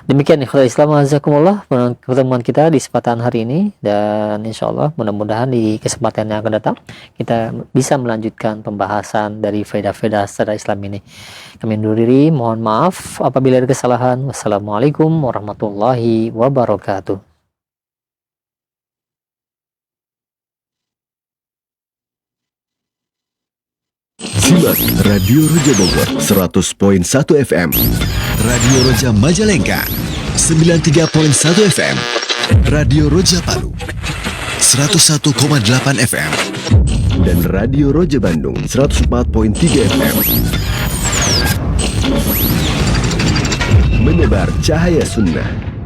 Demikian ikhwal Islam azakumullah pertemuan kita di kesempatan hari ini, dan insyaallah mudah-mudahan di kesempatan yang akan datang kita bisa melanjutkan pembahasan dari faedah-faedah secara Islam ini. Kami undur diri, mohon maaf apabila ada kesalahan. Wassalamualaikum warahmatullahi wabarakatuh. Simak Radio Roja Bogor 100.1 FM, Radio Roja Majalengka 93.1 FM, Radio Roja Palu 101,8 FM, dan Radio Roja Bandung 104.3 FM. Menebar cahaya sunnah.